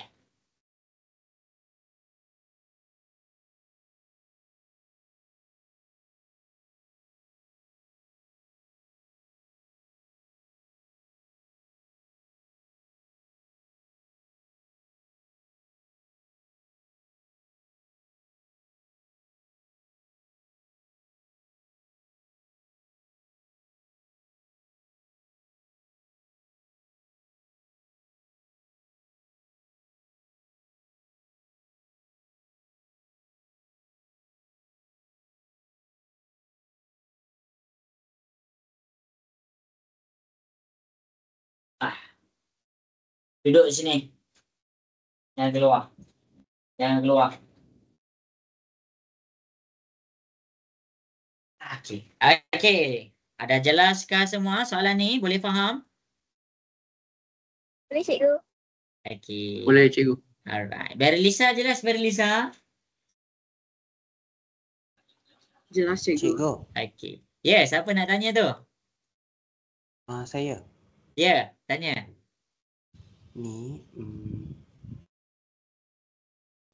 Duduk sini. Jangan keluar. Jangan keluar. Okey. Okey. Ada jelaskah semua soalan ni? Boleh faham? Boleh cikgu. Okey. Boleh cikgu. Alright. Berilisa jelas Berilisa? Jelas cikgu. Cikgu, Okey. Yes, apa nak tanya tu? saya Ya, tanya. ni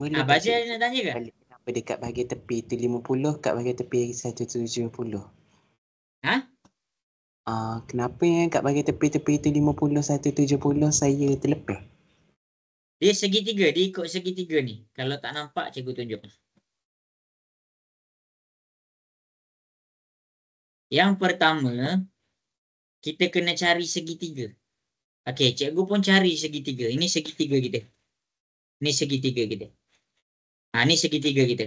boleh tak Baca cikgu nak tanya ke? balik kenapa dekat bahagian tepi tu 50, kat bahagian tepi 170? Ha? Kenapa yang kat bahagian tepi-tepi tu 50, 170 saya terlepas? Dia segitiga. Dia ikut segitiga ni. Kalau tak nampak, cikgu tunjuk. Yang pertama, kita kena cari segitiga. Okey, cikgu pun cari segitiga. Ini segitiga kita. Ini segitiga kita. Ini segitiga kita.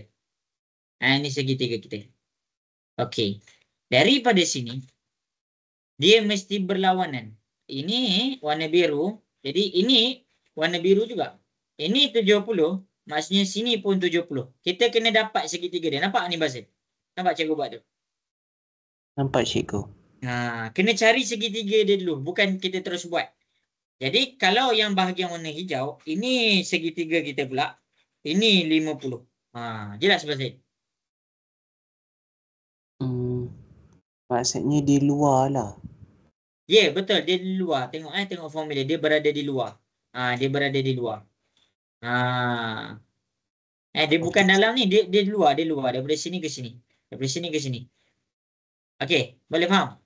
Ini segitiga kita. Okey. Daripada sini, dia mesti berlawanan. Ini warna biru. Jadi ini warna biru juga. Ini 70. Maksudnya sini pun 70. Kita kena dapat segitiga dia. Nampak ni Basil? Nampak cikgu buat tu? Nampak cikgu? Kena cari segitiga dia dulu. Bukan kita terus buat. Jadi kalau yang bahagian warna hijau, ini segitiga kita pula. Ini 50. Jelas Basil? Maksudnya di luar lah. Ya, betul. Dia di luar. Tengok tengok formula. Dia berada di luar. Dia berada di luar. Dia bukan dalam ni. Dia di luar. Dia luar. Daripada sini ke sini. Daripada sini ke sini. Okey. Boleh faham?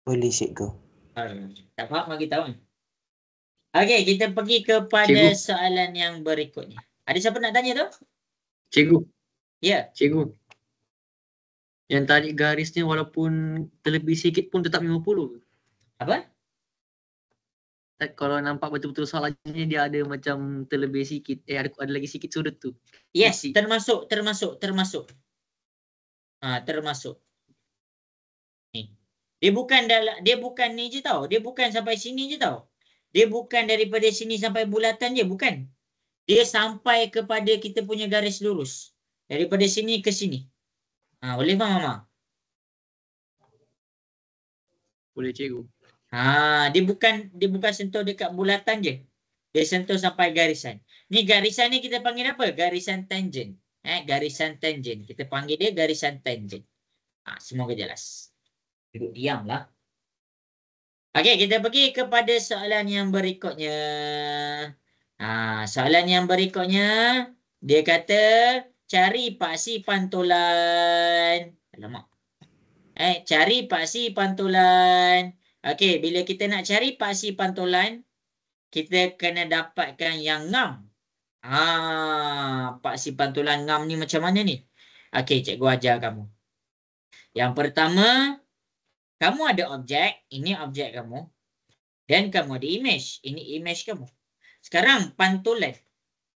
Boleh cikgu. Tak faham bagi tahu. Okey. Kita pergi kepada Cikgu. soalan yang berikutnya. Ada siapa nak tanya tu? Cikgu. Ya. Cikgu. Yang tarik garisnya walaupun terlebih sikit pun tetap 50. Apa? Kalau nampak betul-betul soalannya dia ada macam terlebih sikit. Ada lagi sikit sudut tu. Yes. Sikit. Termasuk. Termasuk. Ni. Dia bukan ni je tau. Dia bukan sampai sini je tau. Dia bukan daripada sini sampai bulatan je. Bukan. Dia sampai kepada kita punya garis lurus. Daripada sini ke sini. Boleh faham Mama? Boleh cikgu. Dia bukan sentuh dekat bulatan je. Dia sentuh sampai garisan. Ni garisan ni kita panggil apa? Garisan tangent. Garisan tangent. Kita panggil dia garisan tangent. Semoga jelas. Duduk diamlah. Okey, kita pergi kepada soalan yang berikutnya. Soalan yang berikutnya, dia kata cari paksi pantulan. Alamak. Cari paksi pantulan. Okey, bila kita nak cari paksi pantulan, kita kena dapatkan yang ngam. Paksi pantulan ngam ni macam mana ni? Okey, cikgu ajar kamu. Yang pertama, kamu ada objek. Ini objek kamu. Dan kamu ada image. Ini image kamu. Sekarang pantulan.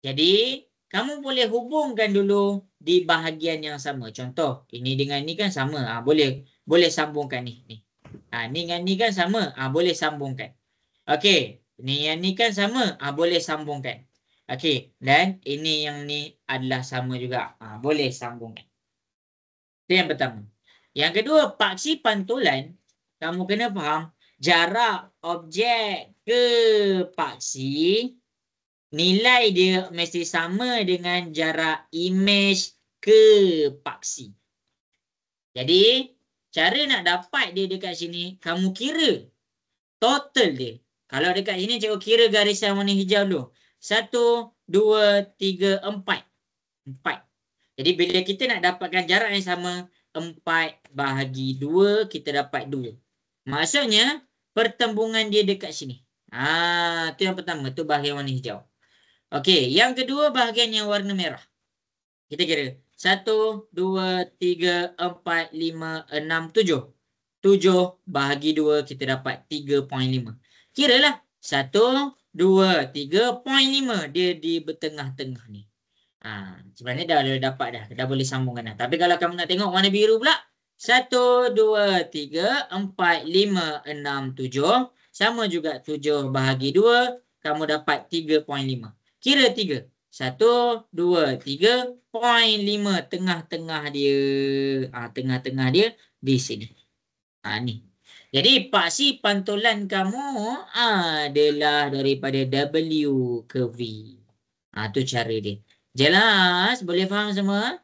Jadi, kamu boleh hubungkan dulu di bahagian yang sama. Contoh, ini dengan ni kan sama. Boleh sambungkan ni. Ni dengan ni kan sama. Boleh sambungkan. Okey. Ni yang ni kan sama. Boleh sambungkan. Okey. Dan ini yang ni adalah sama juga. Boleh sambungkan. Itu yang pertama. Yang kedua, paksi pantulan. Kamu kena faham. Jarak objek ke paksi. Nilai dia mesti sama dengan jarak image ke paksi. Jadi, cara nak dapat dia dekat sini, kamu kira total dia. Kalau dekat sini, cikgu kira garisan warna hijau dulu. 1, 2, 3, 4. 4. Jadi, bila kita nak dapatkan jarak yang sama, 4 bahagi 2, kita dapat 2. Maksudnya, pertembungan dia dekat sini. Itu yang pertama. Itu bahagian warna hijau. Okey, yang kedua bahagian yang warna merah. Kita kira. 1, 2, 3, 4, 5, 6, 7. 7 bahagi 2 kita dapat 3.5. Kiralah 1, 2, 3.5. Dia di bertengah-tengah ni. Sebenarnya dah dapat dah. Dah boleh sambungkan dah. Tapi kalau kamu nak tengok warna biru pula. 1, 2, 3, 4, 5, 6, 7. Sama juga 7 bahagi 2. Kamu dapat 3.5. Kira 3. 1, 2, 3.5. Tengah-tengah dia. Tengah-tengah dia di sini. Ni. Jadi paksi pantulan kamu adalah daripada W ke V. Tu cara dia. Jelas? Boleh faham semua?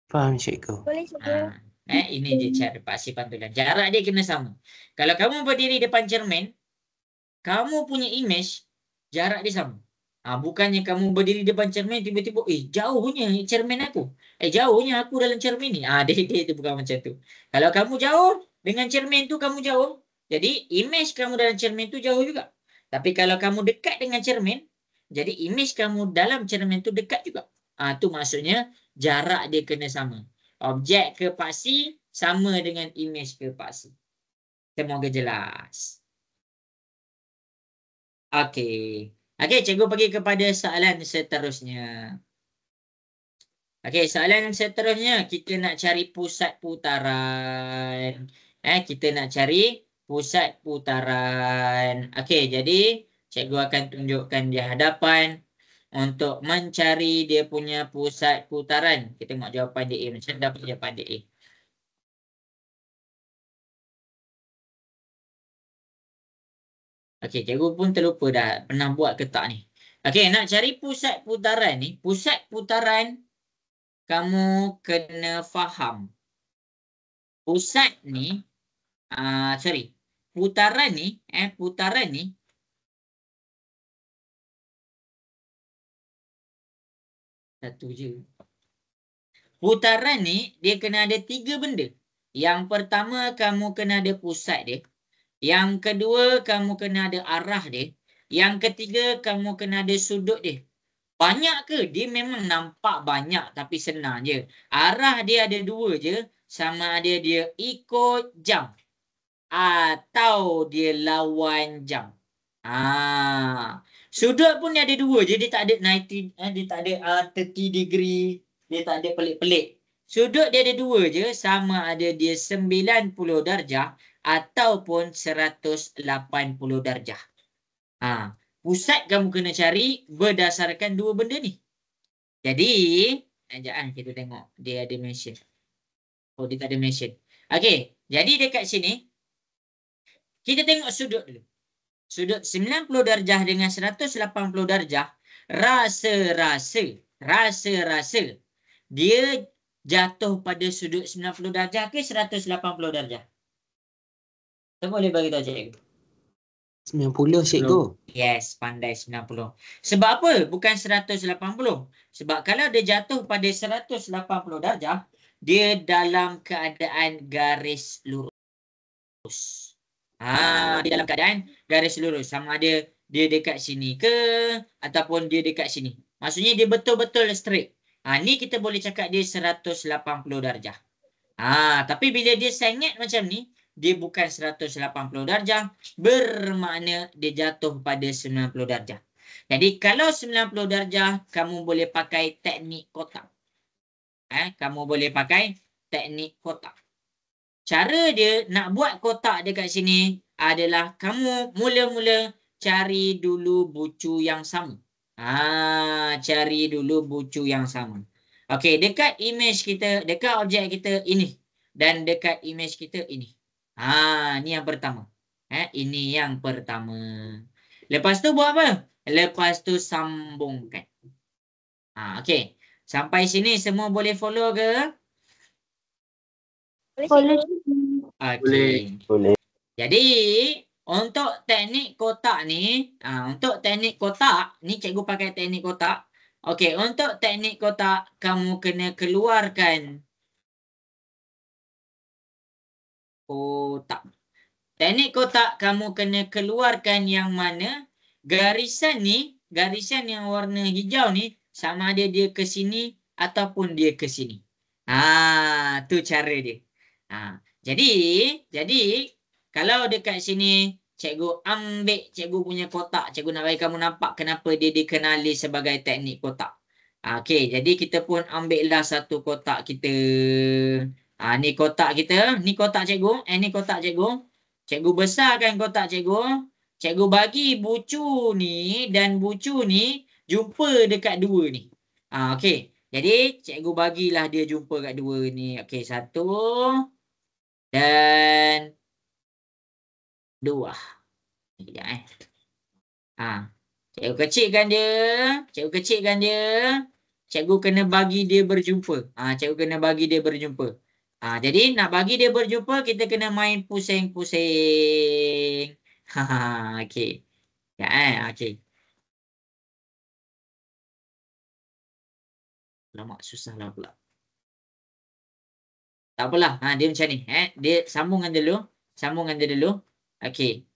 Faham cikgu. Boleh cikgu. Ini je cara paksi pantulan. Jarak dia kena sama. Kalau kamu berdiri depan cermin, kamu punya image, jarak dia sama. Bukannya kamu berdiri depan cermin, tiba-tiba, jauhnya cermin aku. Jauhnya aku dalam cermin ni. Dia itu bukan macam tu. Kalau kamu jauh, dengan cermin tu kamu jauh. Jadi, image kamu dalam cermin tu jauh juga. Tapi kalau kamu dekat dengan cermin, jadi image kamu dalam cermin tu dekat juga. Tu maksudnya jarak dia kena sama. Objek ke paksi sama dengan image ke paksi. Semoga jelas. Okey. Okey, cikgu pergi kepada soalan seterusnya. Okey, soalan seterusnya kita nak cari pusat putaran. Kita nak cari pusat putaran. Okey, jadi cikgu akan tunjukkan di hadapan untuk mencari dia punya pusat putaran. Kita tengok jawapan dia A. Macam dapat jawapan dia A. Okey, cikgu pun terlupa dah pernah buat ke tak ni. Okey, nak cari pusat putaran ni. Pusat putaran kamu kena faham. Pusat ni, putaran ni, satu je. Putaran ni, dia kena ada 3 benda. Yang pertama, kamu kena ada pusat dia. Yang kedua, kamu kena ada arah dia. Yang ketiga, kamu kena ada sudut dia. Banyak ke? Dia memang nampak banyak tapi senang je. Arah dia ada 2 je. Sama ada dia ikut jam atau dia lawan jam. Sudut pun dia ada 2 je. Dia tak ada 90, dia tak ada 30 degree. Dia tak ada pelik-pelik. Sudut dia ada 2 je. Sama ada dia 90 darjah ataupun 180 darjah. Pusat kamu kena cari berdasarkan 2 benda ni. Jadi, sekejap kita tengok. Dia ada mention. Dia tak ada mention. Okey, jadi dekat sini, kita tengok sudut dulu. Sudut 90 darjah dengan 180 darjah, rasa-rasa dia jatuh pada sudut 90 darjah ke 180 darjah? Kita boleh bagi tahu cikgu. 90 cikgu. Yes, pandai 90. Sebab apa? Bukan 180. Sebab kalau dia jatuh pada 180 darjah, dia dalam keadaan garis lurus. Dia dalam keadaan garis lurus. Sama ada dia dekat sini ke ataupun dia dekat sini. Maksudnya dia betul-betul straight. Ni kita boleh cakap dia 180 darjah. Tapi bila dia sengit macam ni, dia bukan 180 darjah, bermakna dia jatuh pada 90 darjah. Jadi kalau 90 darjah, kamu boleh pakai teknik kotak. Kamu boleh pakai teknik kotak. Cara dia nak buat kotak dekat sini adalah kamu mula-mula cari dulu bucu yang sama. Cari dulu bucu yang sama. Okey, dekat image kita, dekat objek kita ini. Dan dekat image kita ini. Ni yang pertama. Ini yang pertama. Lepas tu buat apa? Lepas tu sambungkan. Okey. Sampai sini semua boleh follow ke? Boleh cikgu. Okey. Boleh. Jadi untuk teknik kotak ni, untuk teknik kotak ni cikgu pakai teknik kotak. Okey, untuk teknik kotak kamu kena keluarkan kotak. Teknik kotak kamu kena keluarkan yang mana garisan ni, garisan yang warna hijau ni sama ada dia ke sini ataupun dia ke sini. Tu cara dia. Jadi kalau dekat sini cikgu ambil cikgu punya kotak, cikgu nak bagi kamu nampak kenapa dia dikenali sebagai teknik kotak. Okey, jadi kita pun ambillah satu kotak kita. Ni kotak kita, ni kotak cikgu, ni kotak cikgu. Cikgu besarkan kotak cikgu. Cikgu bagi bucu ni dan bucu ni jumpa dekat dua ni. Okey. Jadi cikgu bagilah dia jumpa kat dua ni. Okey, satu dan dua. Sekejap Cikgu kecilkan dia. Cikgu kecilkan dia. Cikgu kena bagi dia berjumpa. Cikgu kena bagi dia berjumpa. Jadi nak bagi dia berjumpa kita kena main pusing-pusing. Okey. Okey. Lama susah lah pula. Tak apalah. Dia macam ni. Dia sambungan dulu. Sambungan dia dulu. Okey.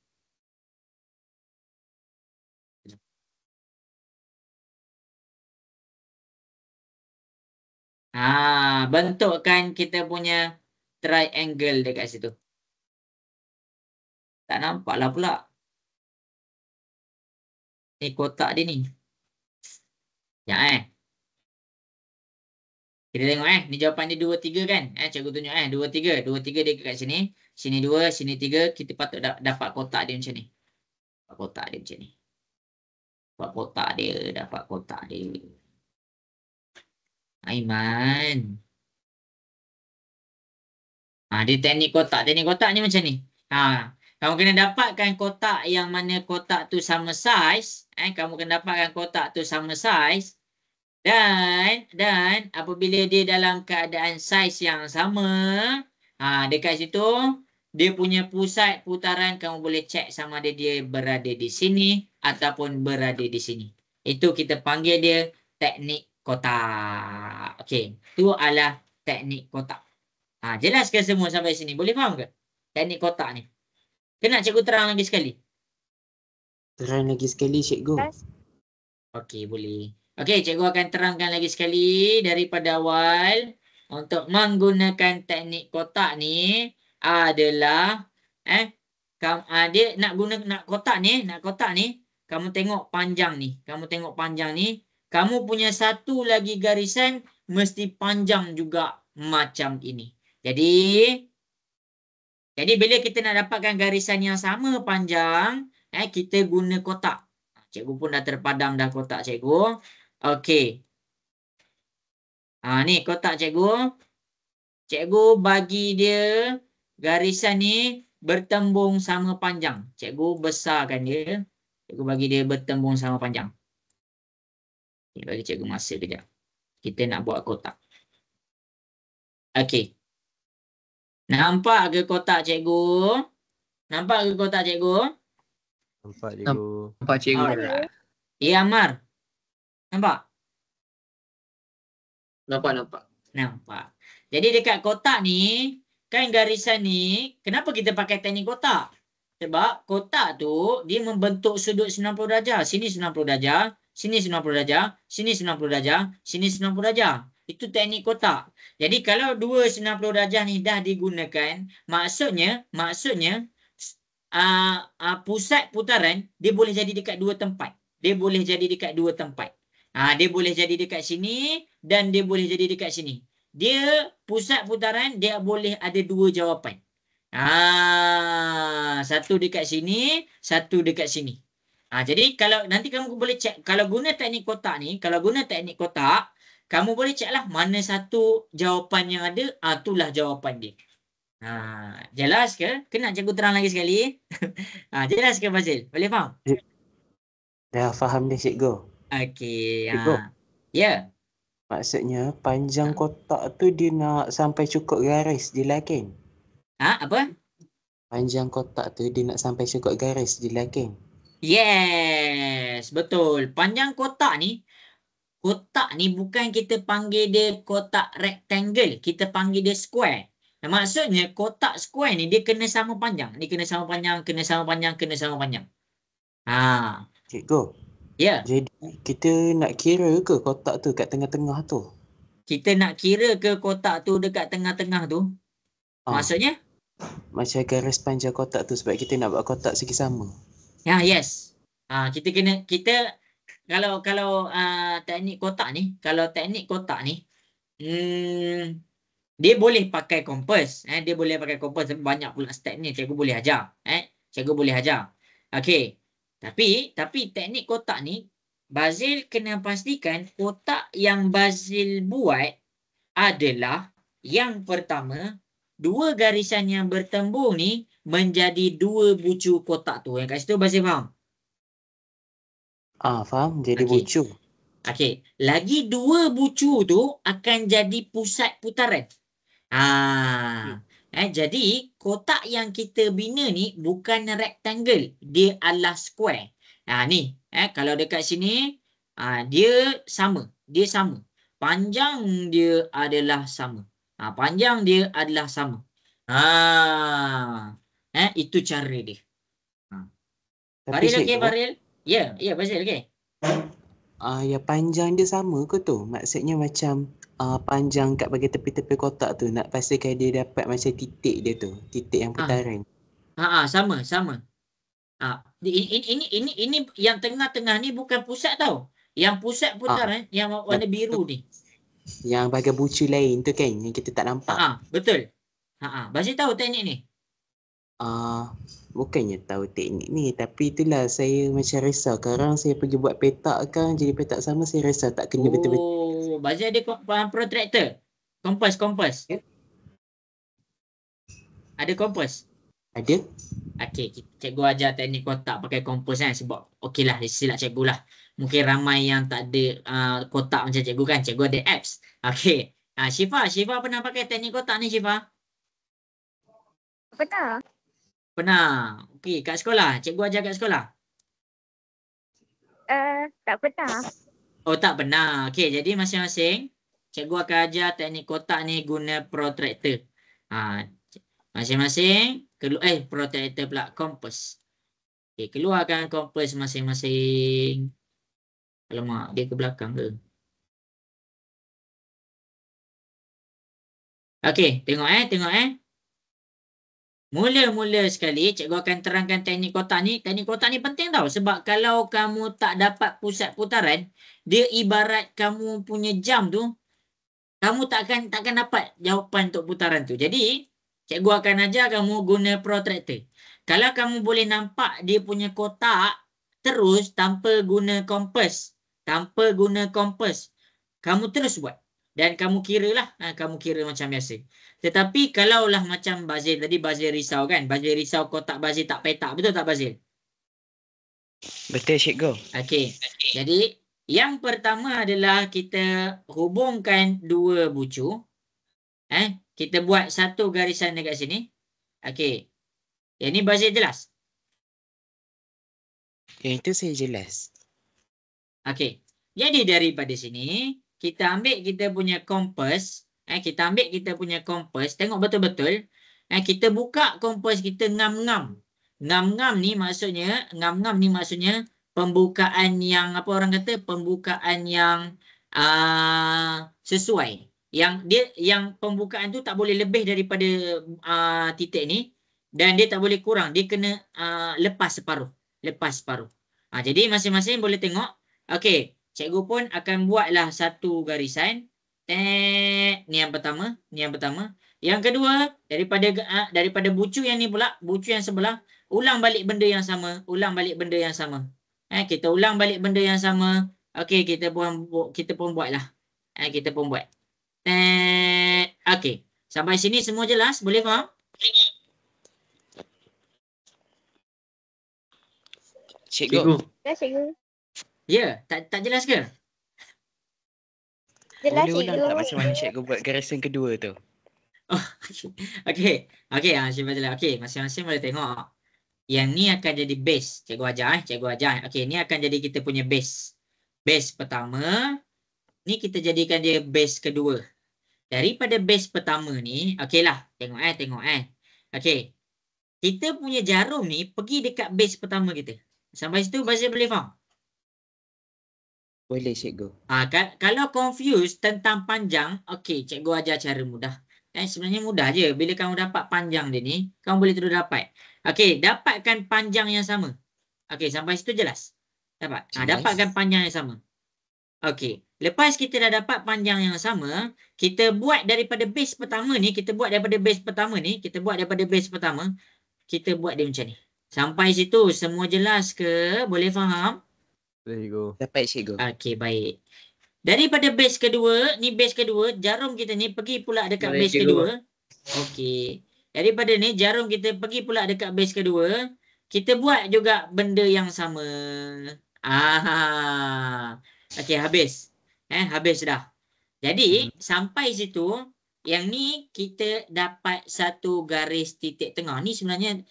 Bentukkan kita punya triangle dekat situ. Tak nampak lah pula. Ni kotak dia ni. Kita tengok ni jawapan dia 2, 3 kan? Cikgu tunjuk 2, 3. 2, 3 dia kat sini. Sini 2, sini 3. Kita patut dapat kotak dia macam ni. Dapat kotak dia macam ni. Dapat kotak dia. Dapat kotak dia. Aiman. Dia teknik kotak. Teknik kotak ni macam ni. Kamu kena dapatkan kotak yang mana kotak tu sama saiz. Kamu kena dapatkan kotak tu sama saiz. Dan apabila dia dalam keadaan saiz yang sama, dekat situ dia punya pusat putaran kamu boleh cek sama ada dia berada di sini ataupun berada di sini. Itu kita panggil dia teknik kotak. Okey, itu adalah teknik kotak. Jelas ke semua sampai sini? Boleh faham ke teknik kotak ni? Kena cikgu terang lagi sekali? Terang lagi sekali cikgu. Okey, boleh. Okey, cikgu akan terangkan lagi sekali daripada awal. Untuk menggunakan teknik kotak ni adalah dia nak kotak ni, kamu tengok panjang ni. Kamu punya satu lagi garisan mesti panjang juga macam ini. Jadi bila kita nak dapatkan garisan yang sama panjang, kita guna kotak. Cikgu pun dah terpadam dah kotak cikgu. Okey. Ni kotak cikgu. Cikgu bagi dia garisan ni bertembung sama panjang. Cikgu besarkan dia. Cikgu bagi dia bertembung sama panjang. Bagi cikgu masa kejap. Kita nak buat kotak. Okey. Nampak ke kotak cikgu? Nampak ke kotak cikgu? Nampak cikgu. Nampak cikgu. Alright. Amar. Nampak? Nampak. Jadi dekat kotak ni, kan garisan ni, kenapa kita pakai teknik kotak? Sebab kotak tu, dia membentuk sudut 90 darjah. Sini 90 darjah, sini 90 darjah, sini 90 darjah, sini 90 darjah. Itu teknik kotak. Jadi kalau dua 90 darjah ni dah digunakan, maksudnya pusat putaran, dia boleh jadi dekat dua tempat. Dia boleh jadi dekat sini dan dia boleh jadi dekat sini. Dia pusat putaran dia boleh ada dua jawapan. Satu dekat sini, satu dekat sini. Jadi kalau nanti kamu boleh cek kalau guna teknik kotak ni, kamu boleh ceklah mana satu jawapan yang ada, itulah jawapan dia. Jelas ke? Kena cikgu terang lagi sekali. Jelas ke Fazil? Boleh faham? Dah faham dah cikgu. Okey. Cikgu. Ya. Maksudnya panjang kotak tu dia nak sampai cukup garis je lah kan? Apa? Panjang kotak tu dia nak sampai cukup garis je lah kan? Yes, betul. Panjang kotak ni bukan kita panggil dia kotak rectangle, kita panggil dia square. Maksudnya kotak square ni dia kena sama panjang. Dia kena sama panjang, kena sama panjang, kena sama panjang. Cikgu, Ya. jadi kita nak kira ke kotak tu kat tengah-tengah tu? Kita nak kira ke kotak tu dekat tengah-tengah tu? Maksudnya? Macam garis panjang kotak tu sebab kita nak buat kotak segi sama. Ya, yes. Kita kalau teknik kotak ni, dia boleh pakai kompas. Dia boleh pakai kompas. Banyak pula step ni. Cikgu boleh ajar. Cikgu boleh ajar. Okey. Tapi teknik kotak ni, Bazil kena pastikan kotak yang Bazil buat adalah yang pertama, dua garisan yang bertembung ni menjadi dua bucu kotak tu. Yang kat situ Bazil faham? Faham? Jadi Okey. bucu. Okey. Lagi dua bucu tu akan jadi pusat putaran. Jadi kotak yang kita bina ni bukan rectangle, dia adalah square. Ni, kalau dekat sini dia sama, panjang dia adalah sama. Panjang dia adalah sama. Itu cara dia. Tapi Baril okey, cikgu, Baril? Ya, Baril okey. yang panjang dia sama ke tu? Maksudnya macam panjang kat bagi tepi-tepi kotak tu nak pastikan dia dapat macam titik dia tu, titik yang putaran. Sama. Ini yang tengah-tengah ni bukan pusat tau. Yang pusat putaran yang warna biru ni. Yang bagai bucu lain tu kan yang kita tak nampak. Betul. Bazil tahu teknik ni? Bukannya tahu teknik ni, tapi itulah saya macam risau. Sekarang saya pergi buat petak kan, jadi petak sama saya risau tak kena betul-betul. Bazil ada protractor. Kompas. Ya. Ada kompas? Ada. Okey, cikgu ajar teknik kotak pakai kompas sebab okeylah silap cikgu lah. Mungkin ramai yang tak ada kotak macam cikgu kan. Cikgu ada apps. Okey. Syifa pernah pakai teknik kotak ni, Syifa? Pernah. Okey, kat sekolah. Cikgu ajar kat sekolah? Tak pernah. Tak pernah. Okey, jadi masing-masing cikgu akan ajar teknik kotak ni guna protractor. Masing-masing protractor pula, kompas. Okey, keluarkan kompas masing-masing. Alamak, dia ke belakang ke? Okey, tengok. Mula-mula sekali, cikgu akan terangkan teknik kotak ni. Teknik kotak ni penting tau. Sebab kalau kamu tak dapat pusat putaran, dia ibarat kamu punya jam tu, kamu takkan dapat jawapan untuk putaran tu. Jadi, cikgu akan ajar kamu guna protractor. Kalau kamu boleh nampak dia punya kotak terus tanpa guna kompas, kamu terus buat. Dan kamu kira lah, kamu kira macam biasa. Tetapi kalaulah macam Bazil tadi, Bazil risau kan? Bazil risau kotak Bazil tak petak. Betul tak, Bazil? Betul, cikgu. Okey. Jadi, yang pertama adalah kita hubungkan dua bucu. Kita buat satu garisan dekat sini. Okey. Yang ni Bazil jelas? Yang itu saya jelas. Okey. Jadi daripada sini, kita ambil kita punya kompas. Tengok betul-betul. Kita buka kompas kita ngam-ngam. Ngam-ngam ni maksudnya pembukaan yang pembukaan yang sesuai. Yang pembukaan tu tak boleh lebih daripada titik ni dan dia tak boleh kurang. Dia kena lepas separuh. Jadi masing-masing boleh tengok. Okey, cikgu pun akan buatlah satu garisan. Ni yang pertama. Yang kedua, daripada bucu yang ni pula, bucu yang sebelah, ulang balik benda yang sama. Kita ulang balik benda yang sama. Okey, kita pun buatlah. Okey. Sampai sini semua jelas? Boleh faham? Cikgu. Ya, cikgu. Ya, tak jelas ke? Jelas Boleh ulang cikgu. tak macam mana cikgu buat garisan kedua tu? Oh, okey. Okey, Syifah jelas. Okey, masing-masing boleh tengok. Yang ni akan jadi base. Cikgu ajar cikgu ajar. Okey, ni akan jadi kita punya base. Base pertama, ni kita jadikan dia base kedua. Daripada base pertama ni, okeylah. Tengok Okey. Kita punya jarum ni pergi dekat base pertama kita. Sampai situ masih boleh faham? Boleh cikgu. Kalau confused tentang panjang, okey, cikgu ajar cara mudah. Sebenarnya mudah je. Bila kamu dapat panjang dia ni, kamu boleh terus dapat. Okey, dapatkan panjang yang sama. Okey, sampai situ jelas? Dapat? Jelas. Dapatkan panjang yang sama. Okey, lepas kita dah dapat panjang yang sama, kita buat daripada base pertama ni, kita buat daripada base pertama, kita buat dia macam ni. Sampai situ semua jelas ke? Boleh faham? Boleh cikgu. Dapat cikgu. Okey, baik. Daripada base kedua, ni base kedua, jarum kita ni pergi pula dekat Baik, base cikgu. kedua. Okey. Daripada ni, jarum kita pergi pula dekat base kedua. Kita buat juga benda yang sama. Okey, habis. Habis dah. Jadi, sampai situ, yang ni kita dapat satu garis titik tengah. Ni sebenarnya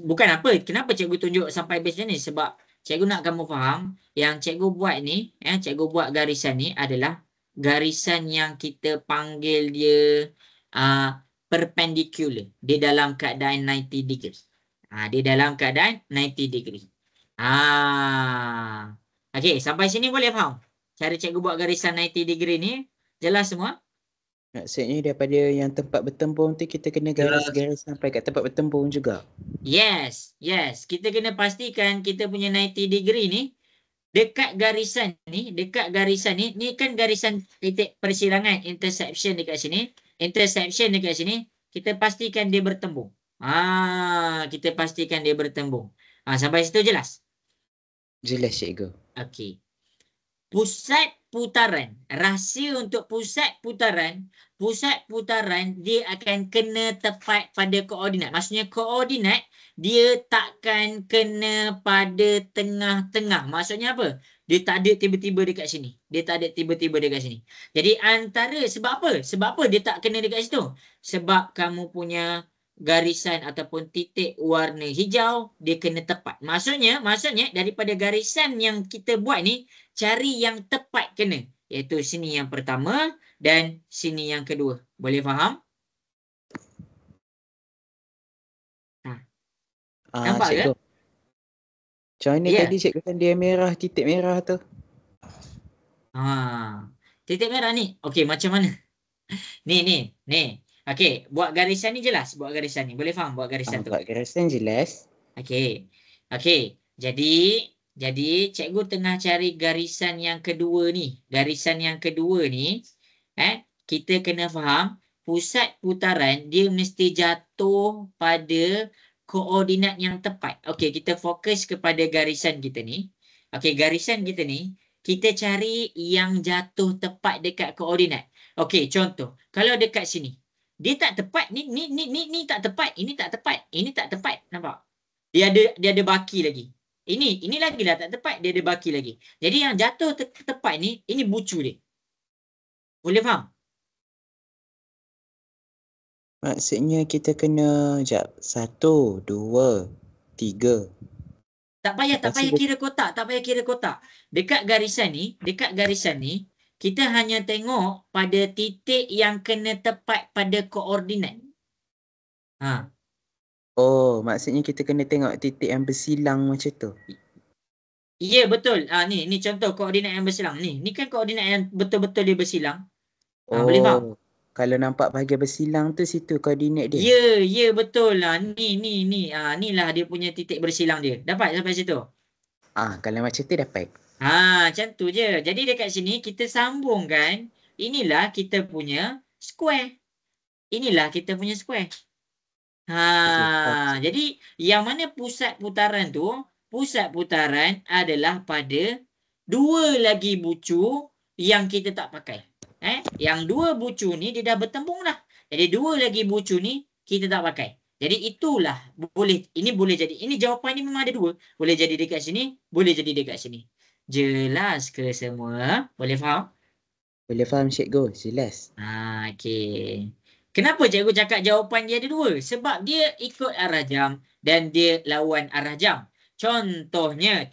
bukan apa. Kenapa cikgu tunjuk sampai base ni? Sebab cikgu nak kamu faham yang cikgu buat ni, cikgu buat garisan ni adalah garisan yang kita panggil dia perpendicular. Dia dalam keadaan 90 degree. Dia dalam keadaan 90 degree. Okey, sampai sini boleh faham? Cara cikgu buat garisan 90 degree ni jelas semua? Maksudnya daripada yang tempat bertembung tu kita kena garis-garis sampai kat tempat bertembung juga. Yes. Kita kena pastikan kita punya 90 degree ni dekat garisan ni, ni kan garisan titik persilangan, intersection dekat sini. Kita pastikan dia bertembung. Kita pastikan dia bertembung. Sampai situ jelas? Jelas cikgu. Okey. Pusat putaran, rahsia untuk pusat putaran dia akan kena tepat pada koordinat. Maksudnya koordinat dia takkan kena pada tengah-tengah. Maksudnya apa? Dia tak ada tiba-tiba dekat sini. Jadi antara, sebab apa? Dia tak kena dekat situ? Sebab kamu punya garisan ataupun titik warna hijau dia kena tepat. Maksudnya daripada garisan yang kita buat ni, cari yang tepat kena. Iaitu sini yang pertama dan sini yang kedua. Boleh faham? Nampak ke? Cikgu. Macam mana tadi cikgu kan dia merah, titik merah tu? Titik merah ni. Okey, macam mana? Ni. Okey, buat garisan ni jelas. Boleh faham buat garisan tu? Buat garisan jelas. Okey. Jadi cikgu tengah cari garisan yang kedua ni. Kita kena faham pusat putaran dia mesti jatuh pada koordinat yang tepat. Okey, kita fokus kepada garisan kita ni. Okey, garisan kita ni kita cari yang jatuh tepat dekat koordinat. Okey, contoh, kalau dekat sini dia tak tepat, ni tak tepat, ini tak tepat, nampak? Dia ada baki lagi. Ini lagi lah tak tepat, dia ada baki lagi. Jadi yang jatuh tepat ni, ini bucu dia. Boleh faham? Maksudnya kita kena 1, 2, 3. Tak payah kira kotak. Dekat garisan ni, kita hanya tengok pada titik yang kena tepat pada koordinat. Oh, maksudnya kita kena tengok titik yang bersilang macam tu. Ya, betul. Ni contoh koordinat yang bersilang. Ni kan koordinat yang betul-betul dia bersilang. Boleh faham? Kalau nampak bahagian bersilang tu situ koordinat dia. Ya, betul lah. Ni. Inilah dia punya titik bersilang dia. Dapat sampai situ? Kalau macam tu dapat. Macam tu je. Jadi dekat sini kita sambungkan. Inilah kita punya square. Jadi yang mana pusat putaran tu? Pusat putaran adalah pada 2 lagi bucu yang kita tak pakai. Yang 2 bucu ni dia dah bertembung dah. Jadi 2 lagi bucu ni kita tak pakai. Jadi itulah boleh. Ini boleh jadi. Ini jawapan ni memang ada 2. Boleh jadi dekat sini, boleh jadi dekat sini. Jelas ke semua? Boleh faham? Boleh faham cikgu? Jelas. Okey. Kenapa cikgu cakap jawapan dia ada dua? Sebab dia ikut arah jam dan dia lawan arah jam. Contohnya,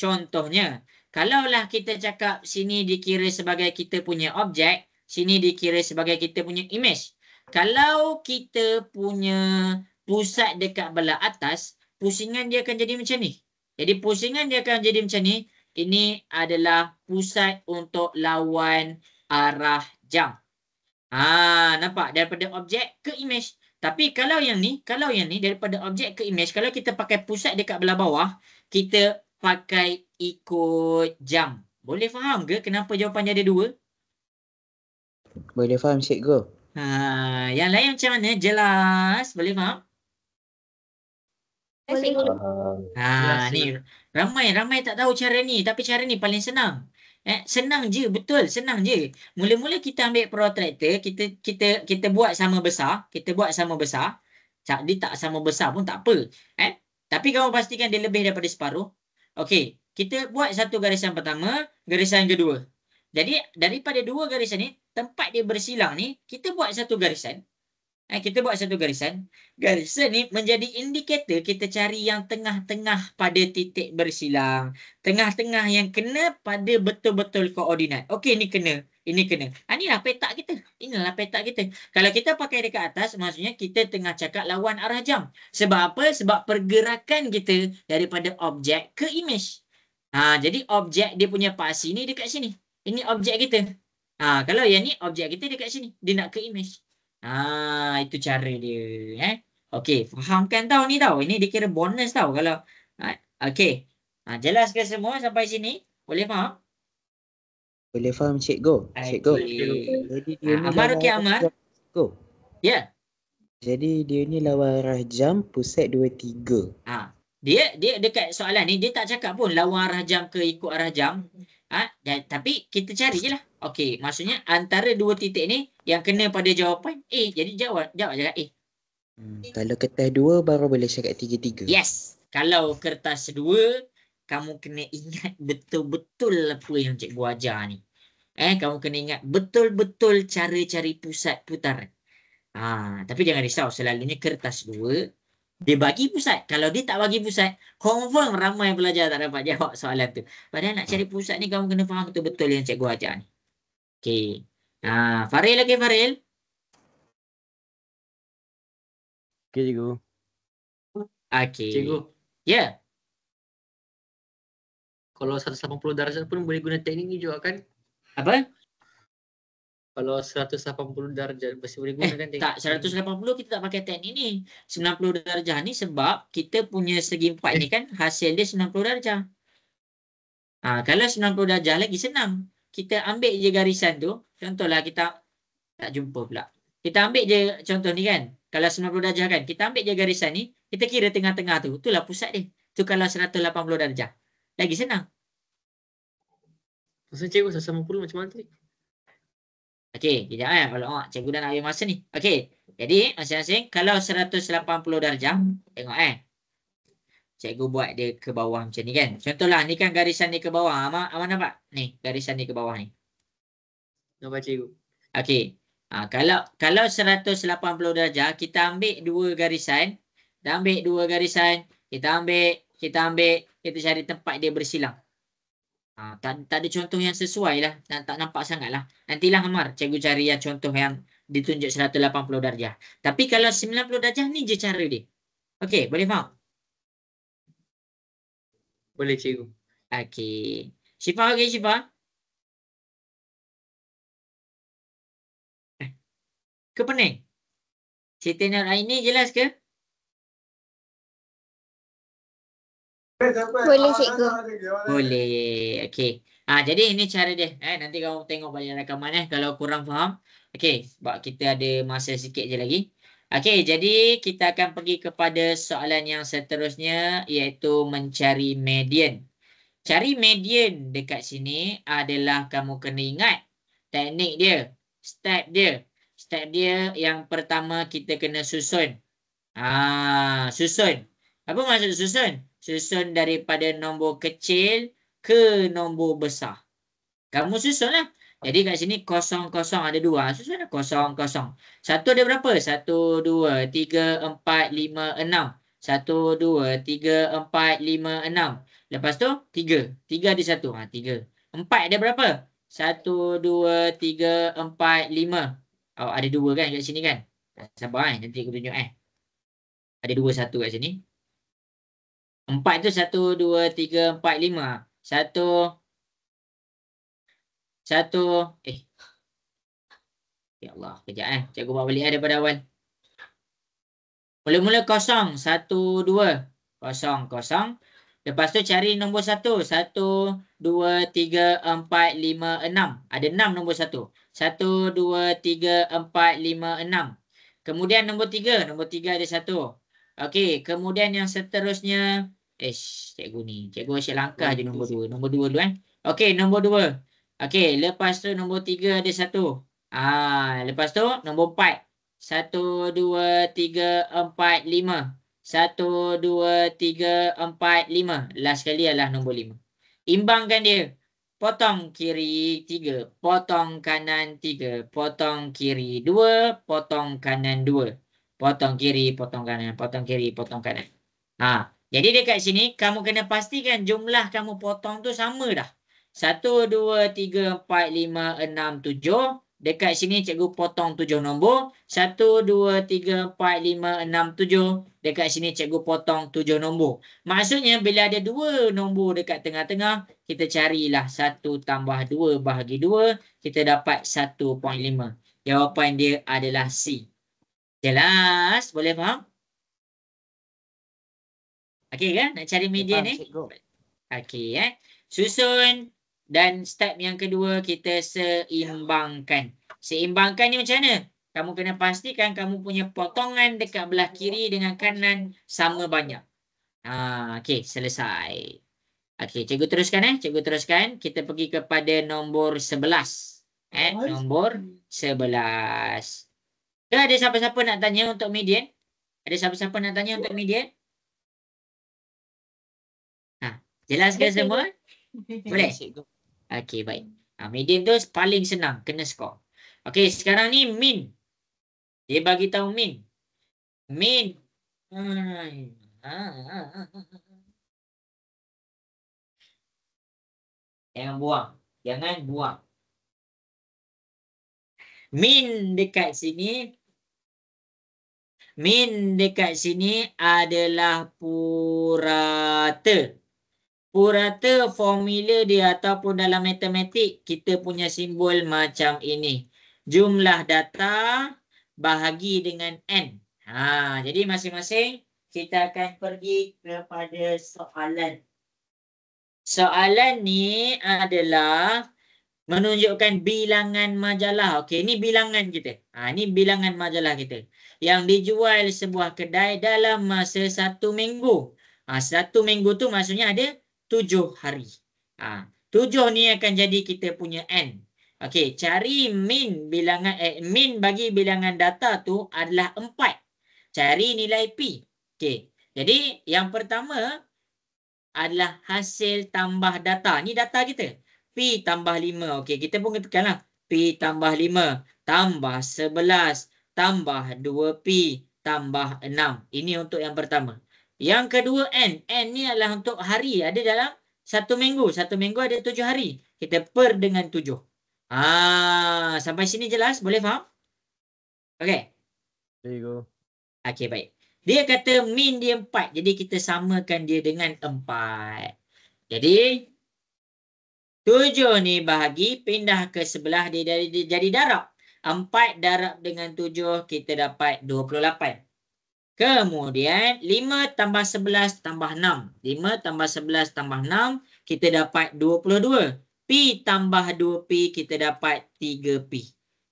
kalaulah kita cakap sini dikira sebagai kita punya objek, sini dikira sebagai kita punya image. Kalau kita punya pusat dekat belah atas, pusingan dia akan jadi macam ni. Jadi pusingan dia akan jadi macam ni. Ini adalah pusat untuk lawan arah jam. Nampak? Daripada objek ke image. Tapi kalau yang ni daripada objek ke image, kalau kita pakai pusat dekat belah bawah, kita pakai ikut jam. Boleh faham ke kenapa jawapan dia ada dua? Boleh faham cikgu? Yang lain macam mana? Jelas? Boleh faham? Boleh. Ni ramai tak tahu cara ni, tapi cara ni paling senang. Senang je, betul, senang je. Mula-mula kita ambil protractor, kita buat sama besar, Dia tak sama besar pun tak apa. Tapi kamu pastikan dia lebih daripada separuh. Okey, kita buat satu garisan pertama, garisan kedua. Jadi daripada dua garisan ni, tempat dia bersilang ni, kita buat satu garisan. Garisan ni menjadi indikator kita cari yang tengah-tengah pada titik bersilang. Tengah-tengah yang kena pada betul-betul koordinat. Okey, ini kena. Inilah petak kita. Kalau kita pakai dekat atas, maksudnya kita tengah cakap lawan arah jam. Sebab apa? Sebab pergerakan kita daripada objek ke image. Jadi objek dia punya pasi ni dekat sini. Ini objek kita. Kalau yang ni objek kita dekat sini. Dia nak ke image. Itu cara dia. Okey, fahamkan tahu ni tahu. Ini dikira bonus tahu kalau. Okey. Jelas ke semua sampai sini? Boleh faham? Boleh faham cikgu? Cikgu. Jadi dia ni Amar, okey Amar? Cikgu. Ya. Jadi dia ni lawan arah jam pusat 23. Dia dekat soalan ni dia tak cakap pun lawan arah jam ke ikut arah jam. Tapi kita cari je lah. Okey, maksudnya antara dua titik ni yang kena pada jawapan A. Jadi jawab cakap A. Kalau kertas 2 baru boleh cakap 3-3. Yes. Kalau kertas 2, kamu kena ingat betul-betul apa yang cikgu ajar ni. Kamu kena ingat betul-betul cara cari pusat putaran. Tapi jangan risau, selalunya kertas 2 dia bagi pusat. Kalau dia tak bagi pusat, confirm ramai pelajar tak dapat jawab soalan tu. Padahal nak cari pusat ni kamu kena faham betul-betul yang cikgu ajar ni. Okey. Faril lagi Faril. Okey cikgu. Okey. Cikgu, Ya. kalau 180 darjah pun boleh guna teknik ni juga kan? Apa? Kalau 180 darjah masih boleh gunakan teknik. Tak, 180 kita tak pakai teknik ni. 90 darjah ni sebab kita punya segi empat ni kan hasil dia 90 darjah. Kalau 90 darjah lagi senang. Kita ambil je garisan tu. Contohlah kita tak jumpa pula. Kita ambil je contoh ni kan. Kalau 90 darjah kan. Kita ambil je garisan ni. Kita kira tengah-tengah tu. Itulah pusat dia. Tu kalau 180 darjah. Lagi senang. Maksudnya cikgu 180 macam mana tadi? Okey, kejap kalau cikgu dah nak ambil masa ni. Okey. Jadi masing-masing kalau 180 darjah, tengok cikgu buat dia ke bawah macam ni kan. Contohlah ni kan garisan dia ke bawah. Aman nampak? Ni garisan dia ke bawah ni. Nampak cikgu. Okey. Kalau 180 darjah, kita ambil dua garisan. Kita ambil, kita cari tempat dia bersilang. Tak ada contoh yang sesuai lah. Tak nampak sangat lah. Nantilah Amar, cikgu cari yang contoh yang ditunjuk 180 darjah. Tapi kalau 90 darjah ni je cara dia. Okey, boleh faham? Boleh cikgu. Okey. Syifa okey Syifa? Ke pening? Cerita Nur Aini jelas ke? Boleh cikgu. Boleh. Okey. Jadi ini cara dia. Nanti kamu tengok balik rakaman kalau kurang faham. Okey, sebab kita ada masa sikit je lagi. Okey, jadi kita akan pergi kepada soalan yang seterusnya iaitu mencari median. Cari median dekat sini adalah kamu kena ingat teknik dia, step dia. Step dia yang pertama kita kena susun. Susun. Apa maksud susun? Susun daripada nombor kecil ke nombor besar. Kamu susunlah. Jadi kat sini kosong kosong ada 2. Susah dah kosong kosong. 1 ada berapa? 1, 2, 3, 4, 5, 6. 1, 2, 3, 4, 5, 6. Lepas tu 3. 3 ada 1. 3. 4 ada berapa? 1, 2, 3, 4, 5. Oh, ada 2 kan kat sini kan? Sabar nanti aku tunjuk Ada 2, 1 kat sini. 4 tu 1, 2, 3, 4, 5. 1. Ya Allah, kejap Cikgu buat balik daripada awal. Mula-mula kosong. 1, 2. Kosong, kosong. Lepas tu cari nombor 1. 1, 2, 3, 4, 5, 6. Ada 6 nombor 1. 1, 2, 3, 4, 5, 6. Kemudian nombor 3. Nombor 3 ada 1. Okey, kemudian yang seterusnya. Cikgu ni. Cikgu asyik langkah je nombor 2. Nombor 2 dulu Okey, nombor 2. Okey, lepas tu nombor 3 ada 1. Lepas tu nombor 4. 1, 2, 3, 4, 5. 1, 2, 3, 4, 5. Last sekali adalah nombor 5. Imbangkan dia. Potong kiri 3. Potong kanan 3. Potong kiri 2. Potong kanan 2. Potong kiri, potong kanan. Potong kiri, potong kanan. Jadi dekat sini kamu kena pastikan jumlah kamu potong tu sama dah. 1, 2, 3, 4, 5, 6, 7. Dekat sini cikgu potong 7 nombor. 1, 2, 3, 4, 5, 6, 7. Dekat sini cikgu potong 7 nombor. Maksudnya bila ada 2 nombor dekat tengah-tengah, kita carilah 1 tambah 2 bahagi 2. Kita dapat 1.5. Jawapan dia adalah C. Jelas? Boleh faham? Okey kan? Nak cari median ni? Okey Susun. Dan step yang kedua kita seimbangkan. Seimbangkan ni macam mana? Kamu kena pastikan kamu punya potongan dekat belah kiri dengan kanan sama banyak. Okey, selesai. Okey, cikgu teruskan Cikgu teruskan. Kita pergi kepada nombor 11. Nombor 11. Ada siapa-siapa nak tanya untuk median? Ada siapa-siapa nak tanya untuk median? Jelas ke semua? Boleh? Okey, baik. Median tu paling senang. Kena skor. Okey, sekarang ni min. Dia bagi tahu min. Min. Jangan buang. Jangan buang. Min dekat sini. Min dekat sini adalah purata. Purata formula dia ataupun dalam matematik kita punya simbol macam ini. Jumlah data bahagi dengan N. Jadi masing-masing kita akan pergi kepada soalan. Soalan ni adalah menunjukkan bilangan majalah. Okey, ni bilangan kita. Ni bilangan majalah kita. Yang dijual sebuah kedai dalam masa 1 minggu. 1 minggu tu maksudnya ada 7 hari. 7 ni akan jadi kita punya N. Okey, cari min bilangan min bagi bilangan data tu adalah 4. Cari nilai P. Okey. Jadi yang pertama adalah hasil tambah data. Ni data kita. P tambah 5. Okey, kita pun tekanlah. P tambah 5 tambah 11 tambah 2P tambah 6. Ini untuk yang pertama. Yang kedua N. N ni adalah untuk hari. Ada dalam 1 minggu. 1 minggu ada 7 hari. Kita per dengan 7. Sampai sini jelas? Boleh faham? Okey. Okey, baik. Dia kata min dia 4. Jadi kita samakan dia dengan 4. Jadi 7 ni bahagi pindah ke sebelah dia jadi darab. 4 darab dengan 7 kita dapat 28. Kemudian 5 tambah 11 tambah 6. 5 tambah 11 tambah 6 kita dapat 22. P tambah 2P kita dapat 3P.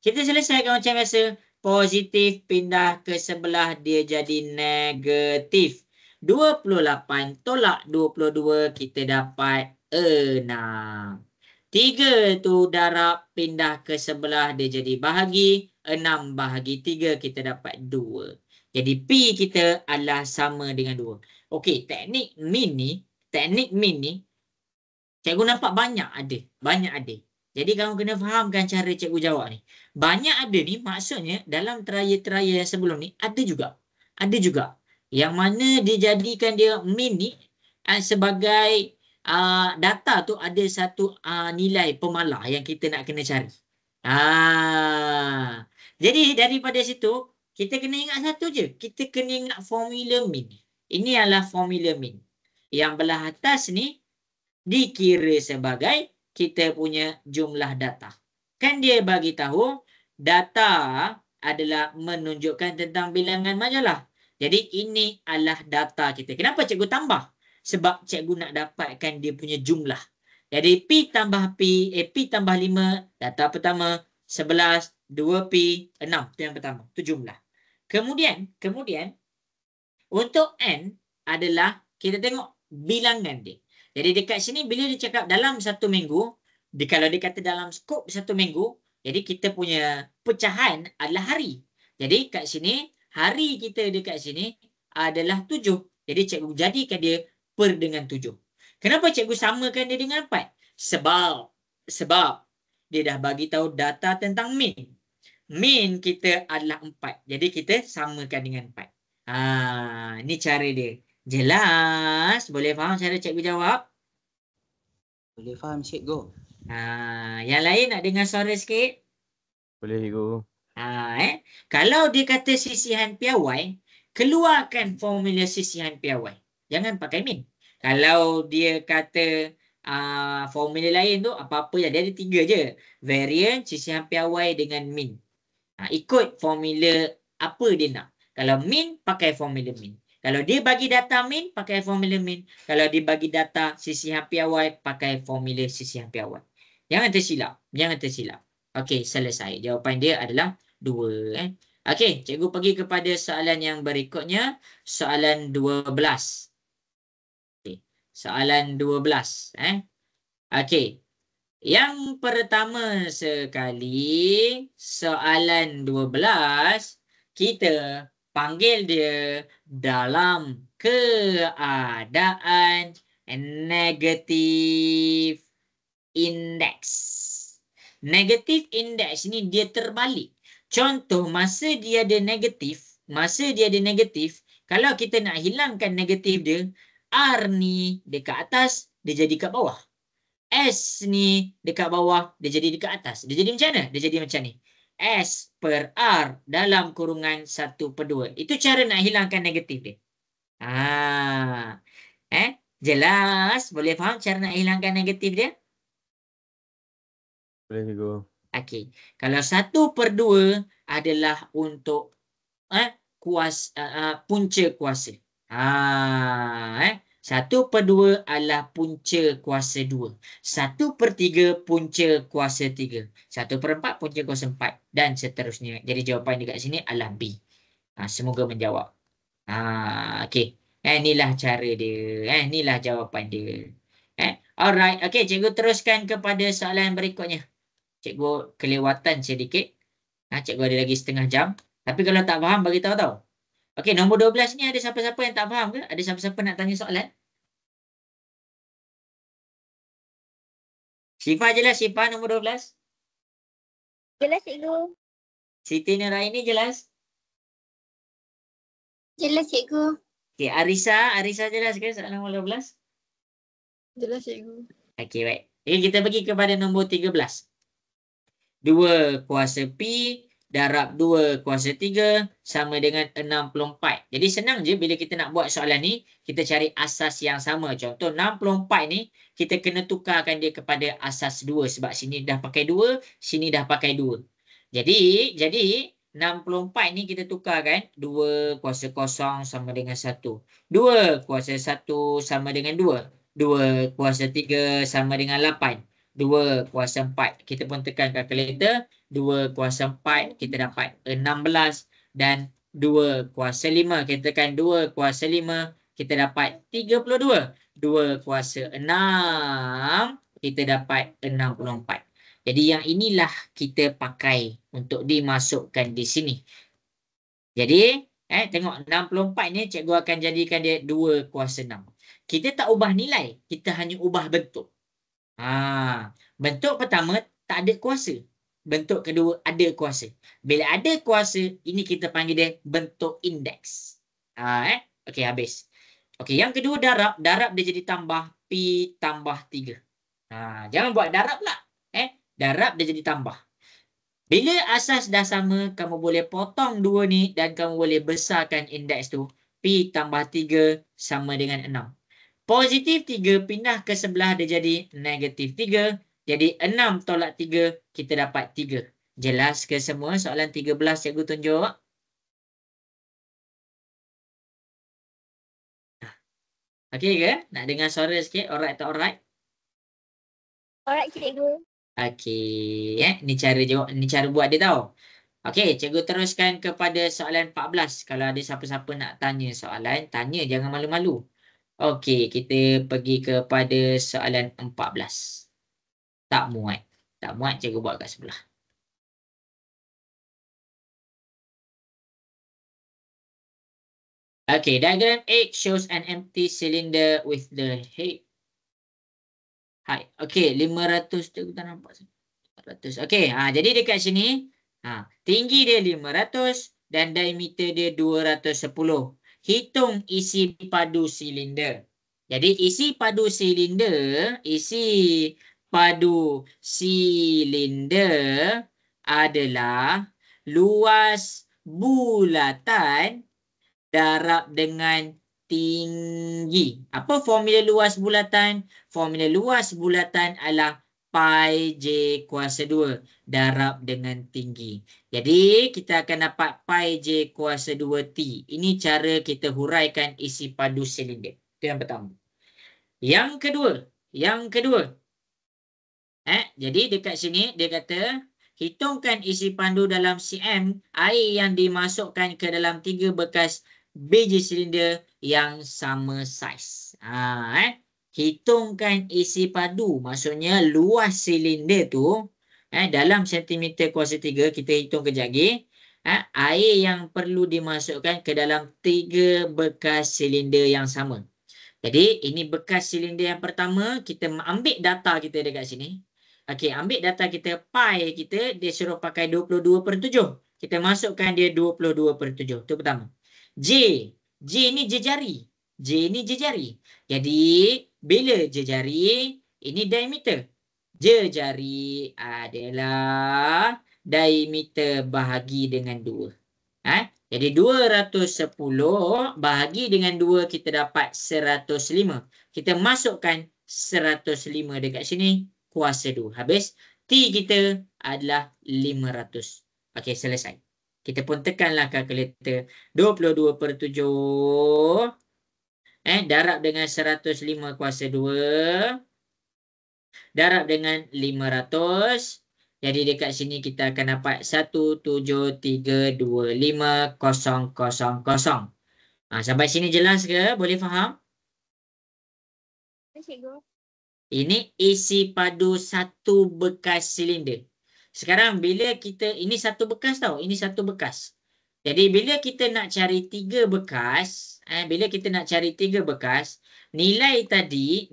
Kita selesaikan macam biasa. Positif pindah ke sebelah dia jadi negatif. 28 tolak 22 kita dapat 6. 3 tu darab pindah ke sebelah dia jadi bahagi. 6 bahagi 3 kita dapat 2. Jadi P kita adalah sama dengan 2. Okey, teknik min ni cikgu nampak banyak ada. Jadi kamu kena fahamkan cara cikgu jawab ni. Banyak ada ni, maksudnya dalam teraya-teraya yang sebelum ni ada juga. Ada juga. Yang mana dijadikan dia min ni sebagai data tu ada satu nilai pemalah yang kita nak kena cari. Jadi daripada situ kita kena ingat satu je. Kita kena ingat formula min. Ini adalah formula min. Yang belah atas ni dikira sebagai kita punya jumlah data. Kan dia bagi tahu data adalah menunjukkan tentang bilangan majalah. Jadi ini adalah data kita. Kenapa cikgu tambah? Sebab cikgu nak dapatkan dia punya jumlah. Jadi P tambah 5, data pertama 11, 2P, 6. Itu yang pertama. Itu jumlah. Kemudian untuk N adalah kita tengok bilangan dia. Jadi dekat sini bila dia cakap dalam 1 minggu, kalau dia kata dalam skop 1 minggu, jadi kita punya pecahan adalah hari. Jadi kat sini, hari kita dekat sini adalah 7. Jadi cikgu jadikan dia per dengan 7. Kenapa cikgu samakan dia dengan 4? Sebab dia dah bagi tahu data tentang min. Min kita adalah 4. Jadi kita samakan dengan 4. Ini cara dia. Jelas? Boleh faham cara cikgu jawab? Boleh faham cikgu. Yang lain nak dengar suara sikit? Boleh cikgu. Kalau dia kata sisihan piawai, keluarkan formula sisihan piawai. Jangan pakai min. Kalau dia kata formula lain tu apa-apa je. Dia ada 3 je. Variance, sisihan piawai dengan min. Ikut formula apa dia nak. Kalau min, pakai formula min. Kalau dia bagi data min, pakai formula min. Kalau dia bagi data sisihan piawai, pakai formula sisihan piawai. Jangan tersilap. Okey, selesai. Jawapan dia adalah 2. Okey, cikgu pergi kepada soalan yang berikutnya. Soalan 12. Okay. Soalan 12. Okey. Yang pertama sekali, soalan 12, kita panggil dia dalam keadaan negatif indeks. Negatif indeks ni dia terbalik. Contoh, masa dia ada negatif, kalau kita nak hilangkan negatif dia, R ni dekat atas, dia jadi kat bawah. S ni dekat bawah, dia jadi dekat atas. Dia jadi macam mana? Dia jadi macam ni. S per R dalam kurungan 1/2. Itu cara nak hilangkan negatif dia. Jelas? Boleh faham cara nak hilangkan negatif dia? Boleh cikgu. Okey. Kalau 1/2 adalah untuk punca kuasa. 1/2 adalah punca kuasa 2. 1/3 punca kuasa 3. 1/4 punca kuasa 4. Dan seterusnya. Jadi jawapan dekat sini adalah B. Semoga menjawab. Okey. Inilah cara dia. Inilah jawapan dia. Alright. Okey, cikgu teruskan kepada soalan berikutnya. Cikgu kelewatan sedikit. Cikgu ada lagi setengah jam. Tapi kalau tak faham, bagi tahu tau. Okey, nombor 12 ni ada siapa-siapa yang tak faham ke? Ada siapa-siapa nak tanya soalan? Syifa jelas, Syifa nombor 12? Jelas cikgu. Siti Nuraini jelas? Jelas cikgu. Okey, Arisa jelas ke soalan nombor 12? Jelas cikgu. Okey, baik. Jadi kita pergi kepada nombor 13. 2 kuasa P darab 2 kuasa 3 sama dengan 64. Jadi senang je bila kita nak buat soalan ni, kita cari asas yang sama. Contoh 64 ni, kita kena tukarkan dia kepada asas 2. Sebab sini dah pakai 2, sini dah pakai 2. Jadi 64 ni kita tukarkan 2 kuasa kosong sama dengan 1. 2 kuasa 1 sama dengan 2. 2 kuasa 3 sama dengan 8. 2 kuasa 4. Kita pun tekan kalkulator. 2 kuasa 4 kita dapat 16. Dan 2 kuasa 5. Kita tekan 2 kuasa 5. Kita dapat 32. 2 kuasa 6. Kita dapat 64. Jadi yang inilah kita pakai untuk dimasukkan di sini. Jadi tengok 64 ni cikgu akan jadikan dia 2 kuasa 6. Kita tak ubah nilai. Kita hanya ubah bentuk. Bentuk pertama tak ada kuasa. Bentuk kedua ada kuasa. Bila ada kuasa, ini kita panggil dia bentuk indeks. Okey, habis. Okey, yang kedua darab. Darab dia jadi tambah P tambah 3. Jangan buat darab pula. Darab dia jadi tambah. Bila asas dah sama, kamu boleh potong dua ni dan kamu boleh besarkan indeks tu. P tambah 3 sama dengan 6. Positif 3 pindah ke sebelah dia jadi negatif 3. Jadi 6 tolak 3, kita dapat 3. Jelas ke semua soalan 13 cikgu tunjuk? Okey ke? Nak dengar suara sikit? Alright tak alright? Alright, cikgu. Okey, ni cara jawab, ni cara buat dia tau. Okey, cikgu teruskan kepada soalan 14. Kalau ada siapa-siapa nak tanya soalan, tanya, jangan malu-malu. Okey, kita pergi kepada soalan 14. Tak muat. Tak muat, cikgu buat kat sebelah. Okay, diagram 8 shows an empty cylinder with the height. Okay, 500. Cikgu tak nampak. 500. Okay, jadi dekat sini, tinggi dia 500 dan diameter dia 210. Hitung isi padu silinder. Jadi isi padu silinder adalah luas bulatan darab dengan tinggi. Apa formula luas bulatan? Formula luas bulatan adalah pi J kuasa 2 darab dengan tinggi. Jadi kita akan dapat pi J kuasa 2T. Ini cara kita huraikan isi padu silinder. Itu yang pertama. Yang kedua. Jadi dekat sini dia kata hitungkan isi pandu dalam cm air yang dimasukkan ke dalam 3 bekas biji silinder yang sama saiz. Hitungkan isi padu, maksudnya luas silinder tu dalam sentimeter kuasa 3, kita hitung kejap lagi. Air yang perlu dimasukkan ke dalam 3 bekas silinder yang sama. Jadi ini bekas silinder yang pertama, kita ambil data kita dekat sini. Okey, ambil data kita, pi kita, dia suruh pakai 22/7. Kita masukkan dia 22/7. Itu pertama. J ni jejari. Jadi, bila jejari, ini diameter. Jejari adalah diameter bahagi dengan 2. Jadi 210 bahagi dengan 2, kita dapat 105. Kita masukkan 105 dekat sini, kuasa 2. Habis, T kita adalah 500. Okey, selesai. Kita pun tekanlah kalkulator. 22/7 darab dengan 105 kuasa 2 darab dengan 500. Jadi dekat sini kita akan dapat 17325,000. Sampai sini jelas ke? Boleh faham? Cikgu. Ini isi padu satu bekas silinder. Sekarang bila kita, ini satu bekas tau, ini satu bekas. Jadi bila kita nak cari 3 bekas, nilai tadi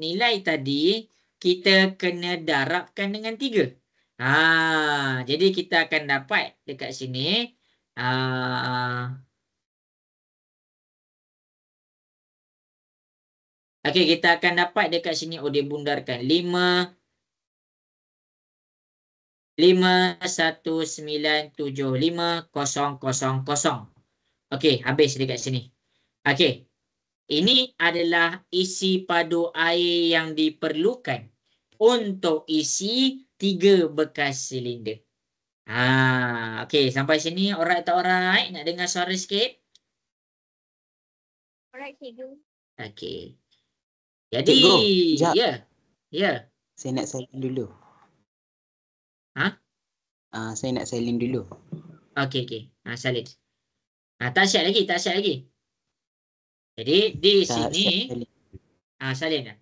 kita kena darabkan dengan 3. Jadi kita akan dapat dekat sini okey, kita akan dapat dekat sini, dia bundarkan 51975,000. Okey, habis dekat sini. Okey. Ini adalah isi padu air yang diperlukan untuk isi 3 bekas silinder. Okey, sampai sini alright tak alright? Nak dengar suara sikit? Alright, cikgu. Okey. Jadi, Cikgu, jap. Ya. Saya nak silent dulu. Saya nak silent dulu. Okey. Salin. Tak siap lagi. Jadi di sini salin.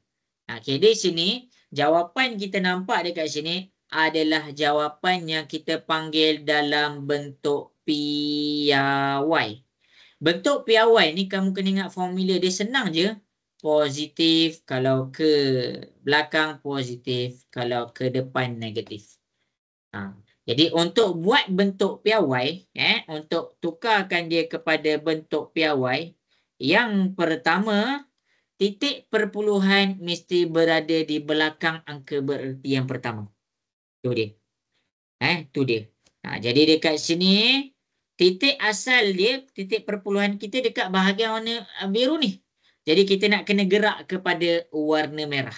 Okey, di sini jawapan kita nampak dekat sini adalah jawapan yang kita panggil dalam bentuk PY. Bentuk PY ni kamu kena ingat formula dia, senang je. Positif kalau ke belakang positif, kalau ke depan negatif. Jadi untuk buat bentuk piawai, untuk tukarkan dia kepada bentuk piawai, yang pertama, titik perpuluhan mesti berada di belakang angka bererti yang pertama. Tu dia. Tu dia. Jadi dekat sini, titik asal dia, titik perpuluhan kita dekat bahagian warna biru ni. Jadi kita nak kena gerak kepada warna merah.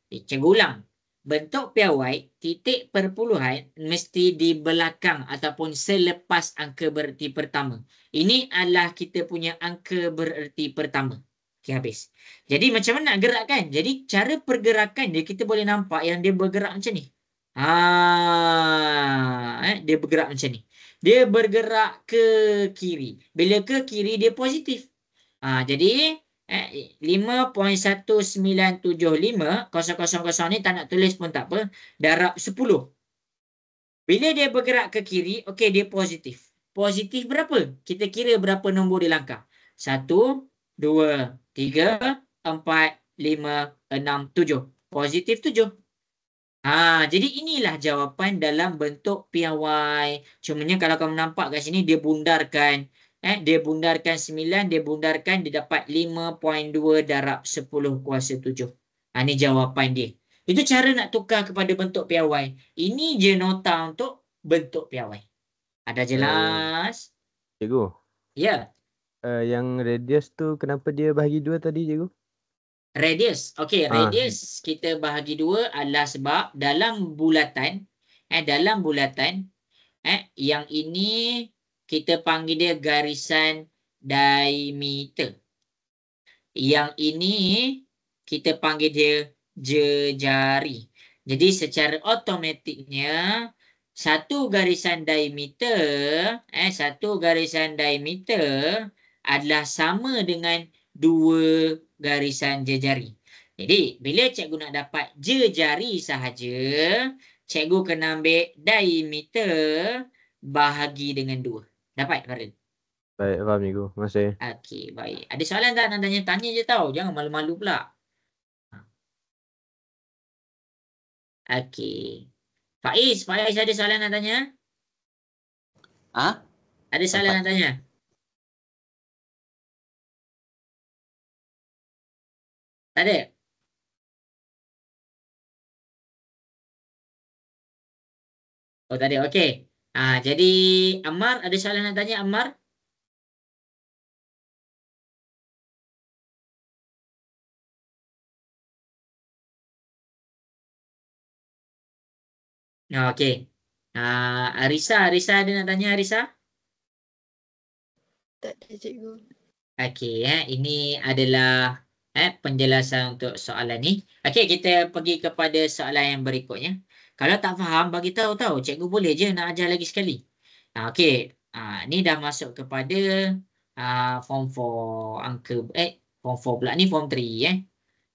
Cikgu ulang. Bentuk piawai, titik perpuluhan mesti di belakang ataupun selepas angka bererti pertama. Ini adalah kita punya angka bererti pertama. Okey, habis. Jadi macam mana nak gerakkan? Jadi cara pergerakan dia, kita boleh nampak yang dia bergerak macam ni. Dia bergerak macam ni. Dia bergerak ke kiri. Bila ke kiri dia positif. Jadi 5.1975 ni tak nak tulis pun tak apa. Darab 10. Bila dia bergerak ke kiri, okey, dia positif. Positif berapa? Kita kira berapa nombor dia langkah. 1, 2, 3, 4, 5, 6, 7. Positif 7. Jadi inilah jawapan dalam bentuk piawai. Cumanya kalau kamu nampak kat sini dia bundarkan. Dia bundarkan 9, dia bundarkan, dia dapat 5.2 darab 10 kuasa 7. Ini jawapan dia. Itu cara nak tukar kepada bentuk piawai. Ini je nota untuk bentuk piawai. Ada jelas? Cikgu, Ya. yang radius tu kenapa dia bahagi 2 tadi, cikgu? Radius. Okey, radius kita bahagi 2 adalah sebab dalam bulatan, yang ini kita panggil dia garisan diameter. Yang ini kita panggil dia jejari. Jadi secara automatiknya satu garisan diameter adalah sama dengan 2 garisan jejari. Jadi bila cikgu nak dapat jejari sahaja, cikgu kena ambil diameter bahagi dengan 2. Dapat, Farid? Baik, faham cikgu. Terima kasih. Okey, baik. Ada soalan tak nak tanya? Tanya je tau. Jangan malu-malu pula. Okey. Faiz ada soalan nak tanya? Ada soalan nak tanya? Tak ada? Oh, tak ada. Okey. Jadi Ammar, ada soalan nak tanya, Ammar? Okey. Arisa ada nak tanya, Arisa? Tak ada cikgu. Okey, ini adalah penjelasan untuk soalan ni. Okey, kita pergi kepada soalan yang berikutnya. Kalau tak faham, bagi tahu cikgu boleh je nak ajar lagi sekali. Okey, ni dah masuk kepada form 4 angka form 4 pula ni form 3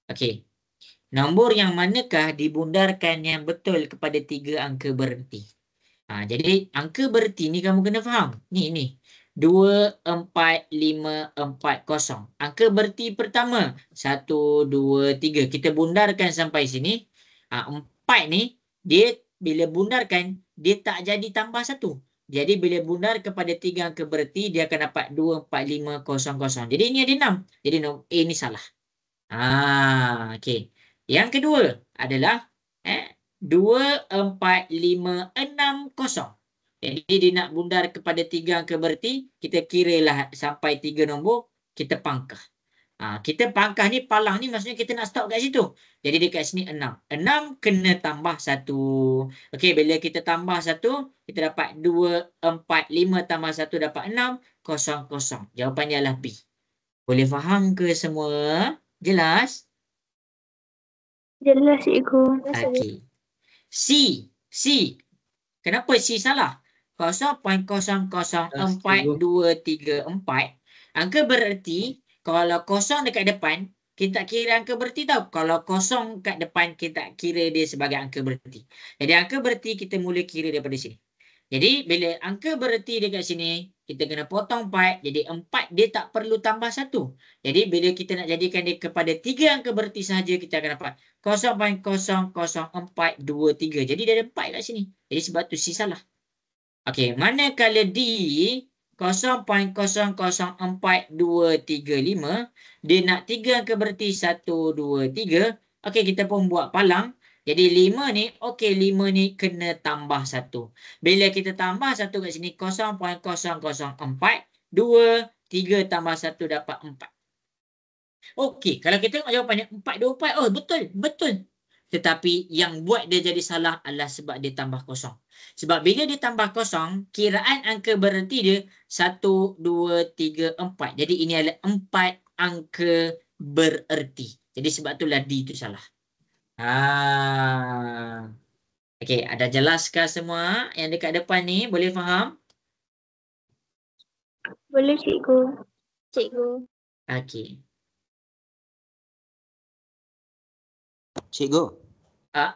Okey. Nombor yang manakah dibundarkan yang betul kepada 3 angka bererti? Jadi angka bererti ni kamu kena faham. Ni 2, 4, 5, 4, 0. Angka bererti pertama 1, 2, 3. Kita bundarkan sampai sini. 4 ni dia bila bundarkan dia tak jadi tambah 1. Jadi bila bundar kepada 3 angka bererti dia akan dapat 2, 4, 5, 0, 0. Jadi ini ada 6. Jadi A ni salah. Okey. Yang kedua adalah 2, 4, 5, 6, 0. Jadi dia nak bundar kepada 3 angka bererti, kita kiralah sampai 3 nombor, kita pangkah. Kita pangkah ni, palang ni maksudnya kita nak stop kat situ. Jadi dekat sini 6. 6 kena tambah 1. Okey, bila kita tambah 1, kita dapat 2, 4, 5 tambah 1 dapat 6, 0, 0. Jawapannya adalah B. Boleh faham ke semua? Jelas? Jelas, cikgu. Okey. C. Kenapa C salah? 0.004234. Angka bererti kalau kosong dekat depan, kita tak kira angka bererti tau. Kalau kosong kat depan, kita tak kira dia sebagai angka bererti. Jadi angka bererti kita mula kira daripada sini. Jadi bila angka bererti dekat sini, kita kena potong part. Jadi 4 dia tak perlu tambah 1. Jadi bila kita nak jadikan dia kepada 3 angka bererti sahaja, kita akan dapat 0.00423. Jadi dia ada 4 kat sini. Jadi sebab tu C salah. Okey, manakala D 0.004235, dia nak 3 angka bererti 1, 2, 3. Okey, kita pun buat palang. Jadi 5 ni, okey 5 ni kena tambah 1. Bila kita tambah 1 kat sini, 0.0042, 3 tambah 1 dapat 4. Okey, kalau kita tengok jawapannya 424, oh betul, betul. Tetapi yang buat dia jadi salah adalah sebab dia tambah kosong. Sebab bila dia tambah kosong, kiraan angka bererti dia 1, 2, 3, 4. Jadi ini adalah 4 angka bererti. Jadi sebab itulah D itu salah. Okey, ada jelaskah semua yang dekat depan ni? Boleh faham? Boleh cikgu. Cikgu. Okey. Cikgu,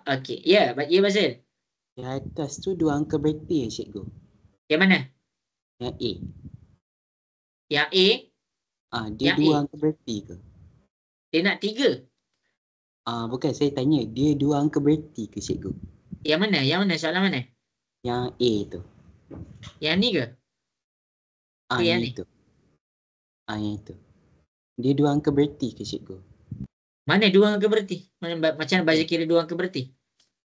Okey. Ya, ya Basil. di atas tu 2 angka bererti cikgu. Yang mana? Yang A. Yang A, Dia Yang 2 A. angka bererti ke? dia nak 3. Bukan, saya tanya dia 2 angka bererti ke cikgu? Yang mana? Yang mana? Soalan mana? Yang A tu. Yang ni ke? Ke yang Yang ni? itu. Yang itu. Dia 2 angka bererti ke cikgu? Mana 2 angka bererti? Macam baca kira 2 angka bererti?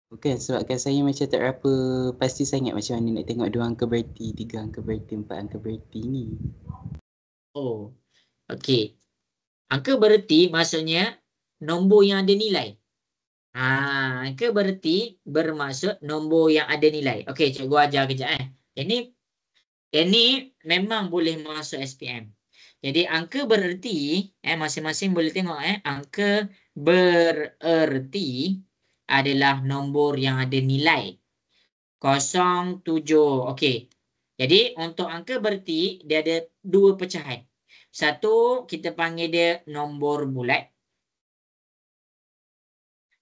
Bukan, sebabkan saya macam tak berapa pasti sangat macam mana nak tengok 2 angka bererti, 3 angka bererti, 4 angka bererti ni. Oh, okey. Angka bererti maksudnya nombor yang ada nilai. Angka bererti bermaksud nombor yang ada nilai. Okey, cikgu ajar kejap Yang ni memang boleh masuk SPM. Jadi angka bererti, masing-masing boleh tengok angka bererti adalah nombor yang ada nilai 07. Okey. Jadi untuk angka bererti dia ada 2 pecahan. Satu kita panggil dia nombor bulat.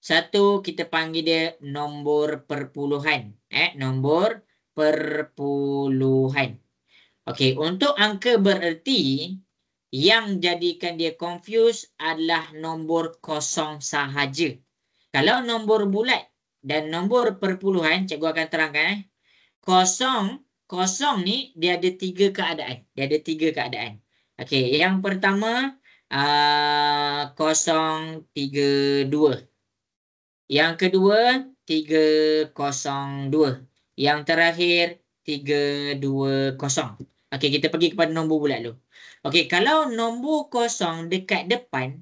Satu kita panggil dia nombor perpuluhan. Nombor perpuluhan. Okey, untuk angka bererti yang jadikan dia confuse adalah nombor kosong sahaja. Kalau nombor bulat dan nombor perpuluhan, cikgu akan terangkan. Kosong ni dia ada 3 keadaan. Dia ada 3 keadaan. Okey, yang pertama 032. Yang kedua 302. Yang terakhir 320. Okey, kita pergi kepada nombor bulat dulu. Okey, kalau nombor kosong dekat depan,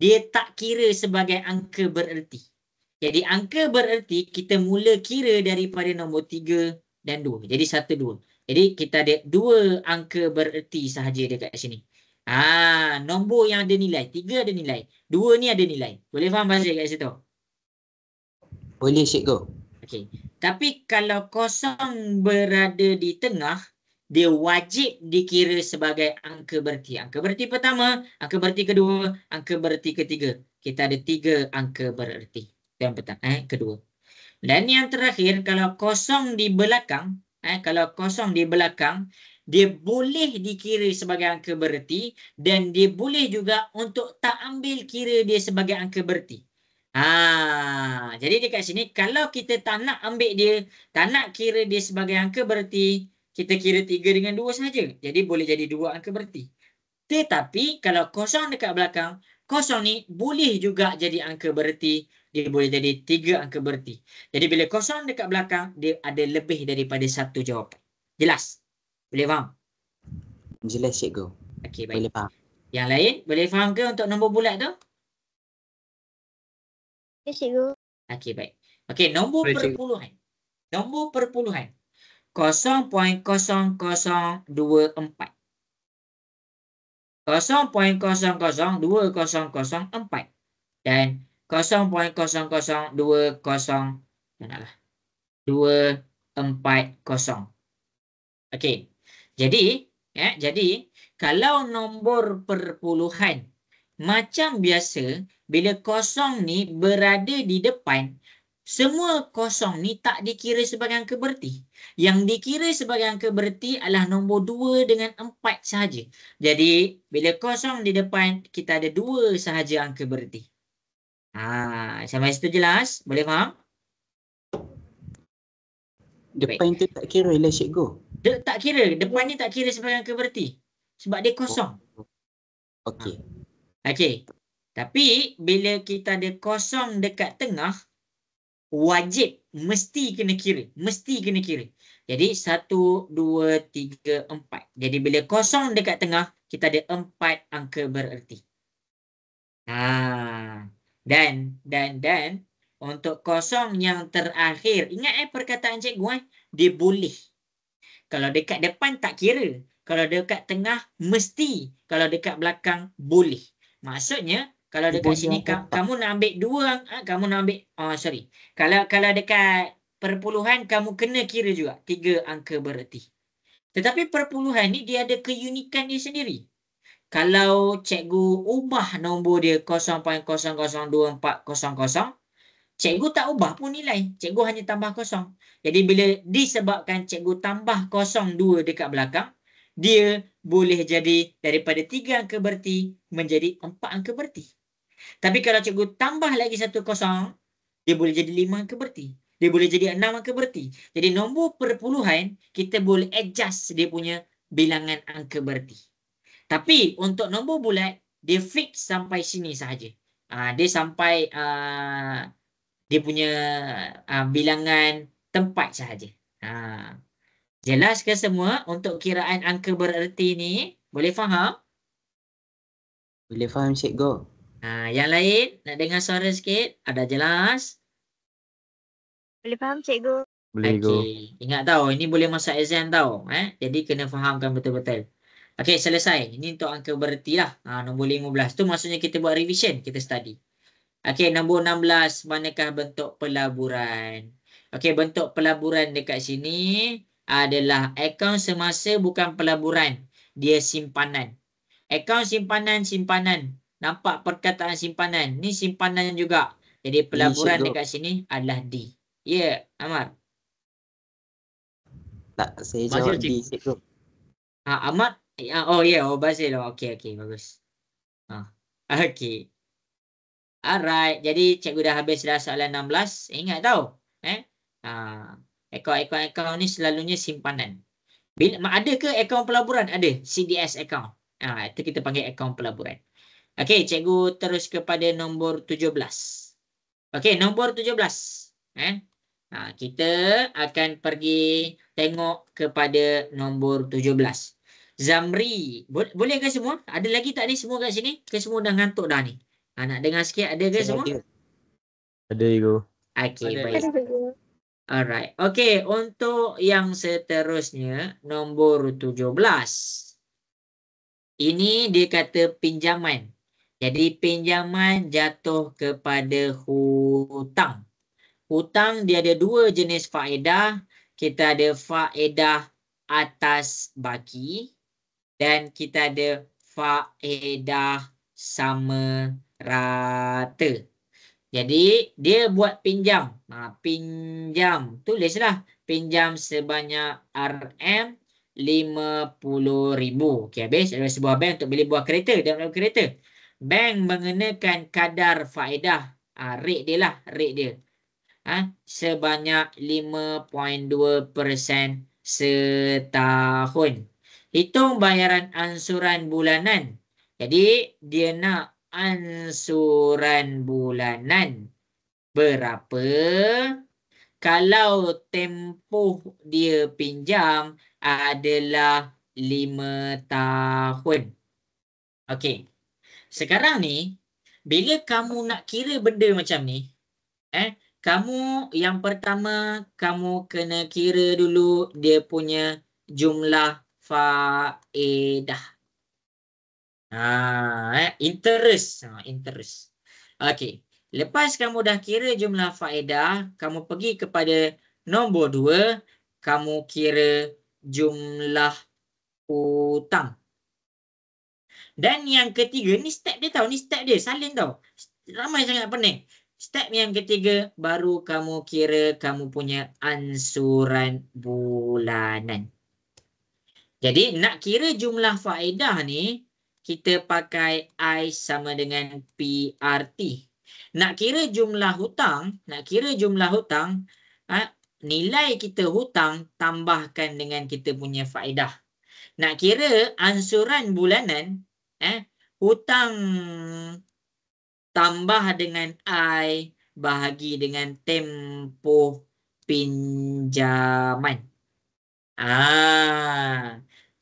dia tak kira sebagai angka bererti. Jadi angka bererti kita mula kira daripada nombor 3 dan 2. Jadi 1, 2. Jadi kita ada 2 angka bererti sahaja dekat sini. Nombor yang ada nilai. 3 ada nilai. 2 ni ada nilai. Boleh faham bahasa kat situ? Boleh cikgu. Okey. Tapi kalau kosong berada di tengah, dia wajib dikira sebagai angka bererti. Angka bererti pertama, angka bererti kedua, angka bererti ketiga. Kita ada 3 angka bererti. Yang pertama, kedua. Dan yang terakhir, kalau kosong di belakang, dia boleh dikira sebagai angka bererti dan dia boleh juga untuk tak ambil kira dia sebagai angka bererti. Jadi dekat sini kalau kita tak nak ambil dia, tak nak kira dia sebagai angka bererti, kita kira 3 dengan 2 saja. Jadi boleh jadi 2 angka bererti. Tetapi kalau kosong dekat belakang, kosong ni boleh juga jadi angka bererti. Dia boleh jadi 3 angka bererti. Jadi bila kosong dekat belakang, dia ada lebih daripada 1 jawapan. Jelas? Boleh faham? Jelas cikgu. Okey, baik. Boleh faham. Yang lain boleh faham ke untuk nombor bulat tu? Ya cikgu. Okey, baik. Okey, nombor Boleh, cikgu. perpuluhan. Nombor perpuluhan. 0.00204. 0.00204 dan 0.00240. Okey. Jadi kalau nombor perpuluhan macam biasa, bila kosong ni berada di depan, Semua kosong ni tak dikira sebagai angka berti. Yang dikira sebagai angka berti adalah nombor 2 dengan 4 sahaja. Jadi, bila kosong di depan, kita ada 2 sahaja angka berti. Sampai situ jelas? Boleh faham? Depan tu tak kira lah cikgu. Tak kira. Depan ni tak kira sebagai angka berti. Sebab dia kosong. Okey. Okey. Tapi, bila kita ada kosong dekat tengah, wajib mesti kena kira. Mesti kena kira. Jadi 1, 2, 3, 4. Jadi bila kosong dekat tengah, kita ada 4 angka bererti. Dan untuk kosong yang terakhir, ingat perkataan cikgu dia boleh. Kalau dekat depan tak kira. Kalau dekat tengah mesti. Kalau dekat belakang boleh. Maksudnya kalau dekat sini kamu nak ambil 2, kamu nak ambil Kalau dekat perpuluhan kamu kena kira juga 3 angka bererti. Tetapi perpuluhan ni dia ada keunikan dia sendiri. Kalau cikgu ubah nombor dia 0.002400, cikgu tak ubah pun nilai. Cikgu hanya tambah kosong. Jadi bila disebabkan cikgu tambah 02 dekat belakang, dia boleh jadi daripada 3 angka berti menjadi 4 angka berti. Tapi kalau cikgu tambah lagi 1 kosong, dia boleh jadi 5 angka berti. Dia boleh jadi 6 angka berti. Jadi nombor perpuluhan, kita boleh adjust dia punya bilangan angka berti. Tapi untuk nombor bulat, dia fix sampai sini sahaja. Dia sampai dia punya bilangan tempat sahaja. Jelas ke semua untuk kiraan angka bererti ni? Boleh faham? Boleh faham cikgu. Yang lain nak dengar suara sikit? Ada jelas? Boleh faham cikgu. Boleh cikgu. Okey. Ingat tahu, ini boleh masuk exam tahu. Jadi kena fahamkan betul-betul. Okey, selesai. Ini untuk angka bererti lah. Nombor 15 tu maksudnya kita buat revision, kita study. Okey, nombor 16, manakah bentuk pelaburan? Okey, bentuk pelaburan dekat sini adalah akaun semasa bukan pelaburan. Dia simpanan. Akaun simpanan. Nampak perkataan simpanan. Ni simpanan juga. Jadi pelaburan dekat sini adalah D. Ya, Ahmad. Tak, saya Bazil jawab di cikgu. Ahmad? Oh ya, Bazil. Okey, bagus. Okey. Alright, jadi cikgu dah habis dah soalan 16. Ingat tau. Akaun ni selalunya simpanan. Ada ke akaun pelaburan? Ada. CDS account. Itu kita panggil akaun pelaburan. Okey, cikgu terus kepada nombor 17. Okey, nombor 17. Kita akan pergi tengok kepada nombor 17. Zamri. Boleh ke semua? Ada lagi tak ni semua kat sini? Ke semua dah ngantuk dah ni? Nak dengar sikit, ada ke semua? Ada cikgu. Okey, Ada. baik. Alright. Okey, untuk yang seterusnya, nombor 17. Ini dia kata pinjaman. Jadi pinjaman jatuh kepada hutang. Hutang dia ada 2 jenis faedah. Kita ada faedah atas baki dan kita ada faedah sama rata. Jadi dia buat pinjam. Pinjam. Tulislah. Pinjam sebanyak RM50,000. Okey, habis. Ada sebuah bank untuk beli buah kereta. Dan beli kereta. Bank mengenakan kadar faedah. Rate dia lah. Rate dia. Sebanyak 5.2% setahun. Hitung bayaran ansuran bulanan. Jadi dia nak ansuran bulanan berapa? Kalau tempoh dia pinjam adalah 5 tahun. Okey. Sekarang ni, bila kamu nak kira benda macam ni, kamu yang pertama, kamu kena kira dulu dia punya jumlah faedah. Interest. Interest. Okey. Lepas kamu dah kira jumlah faedah, kamu pergi kepada nombor 2, kamu kira jumlah hutang. Dan yang ketiga, ni step dia tau, ni step dia, salin tau. Ramai sangat pening. Step yang ketiga, baru kamu kira kamu punya ansuran bulanan. Jadi nak kira jumlah faedah ni, kita pakai I sama dengan PRT. Nak kira jumlah hutang, nilai kita hutang tambahkan dengan kita punya faedah. Nak kira ansuran bulanan, hutang tambah dengan I bahagi dengan tempoh pinjaman.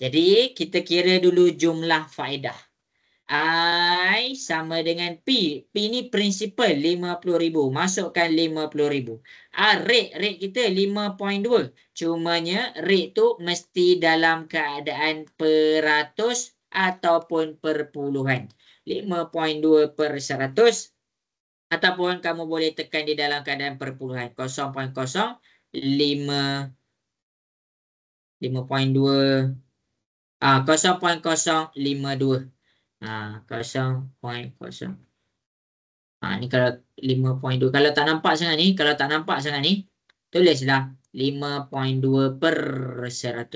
Jadi kita kira dulu jumlah faedah. I sama dengan P. P ni principal 50,000. Masukkan 50,000. Rate kita 5.2. Cumanya rate tu mesti dalam keadaan peratus ataupun perpuluhan. 5.2 per 100 ataupun kamu boleh tekan di dalam keadaan perpuluhan 0.05 5.2 0.052 0.0 ni kalau 5.2 kalau tak nampak sangat ni tulislah 5.2 per 100.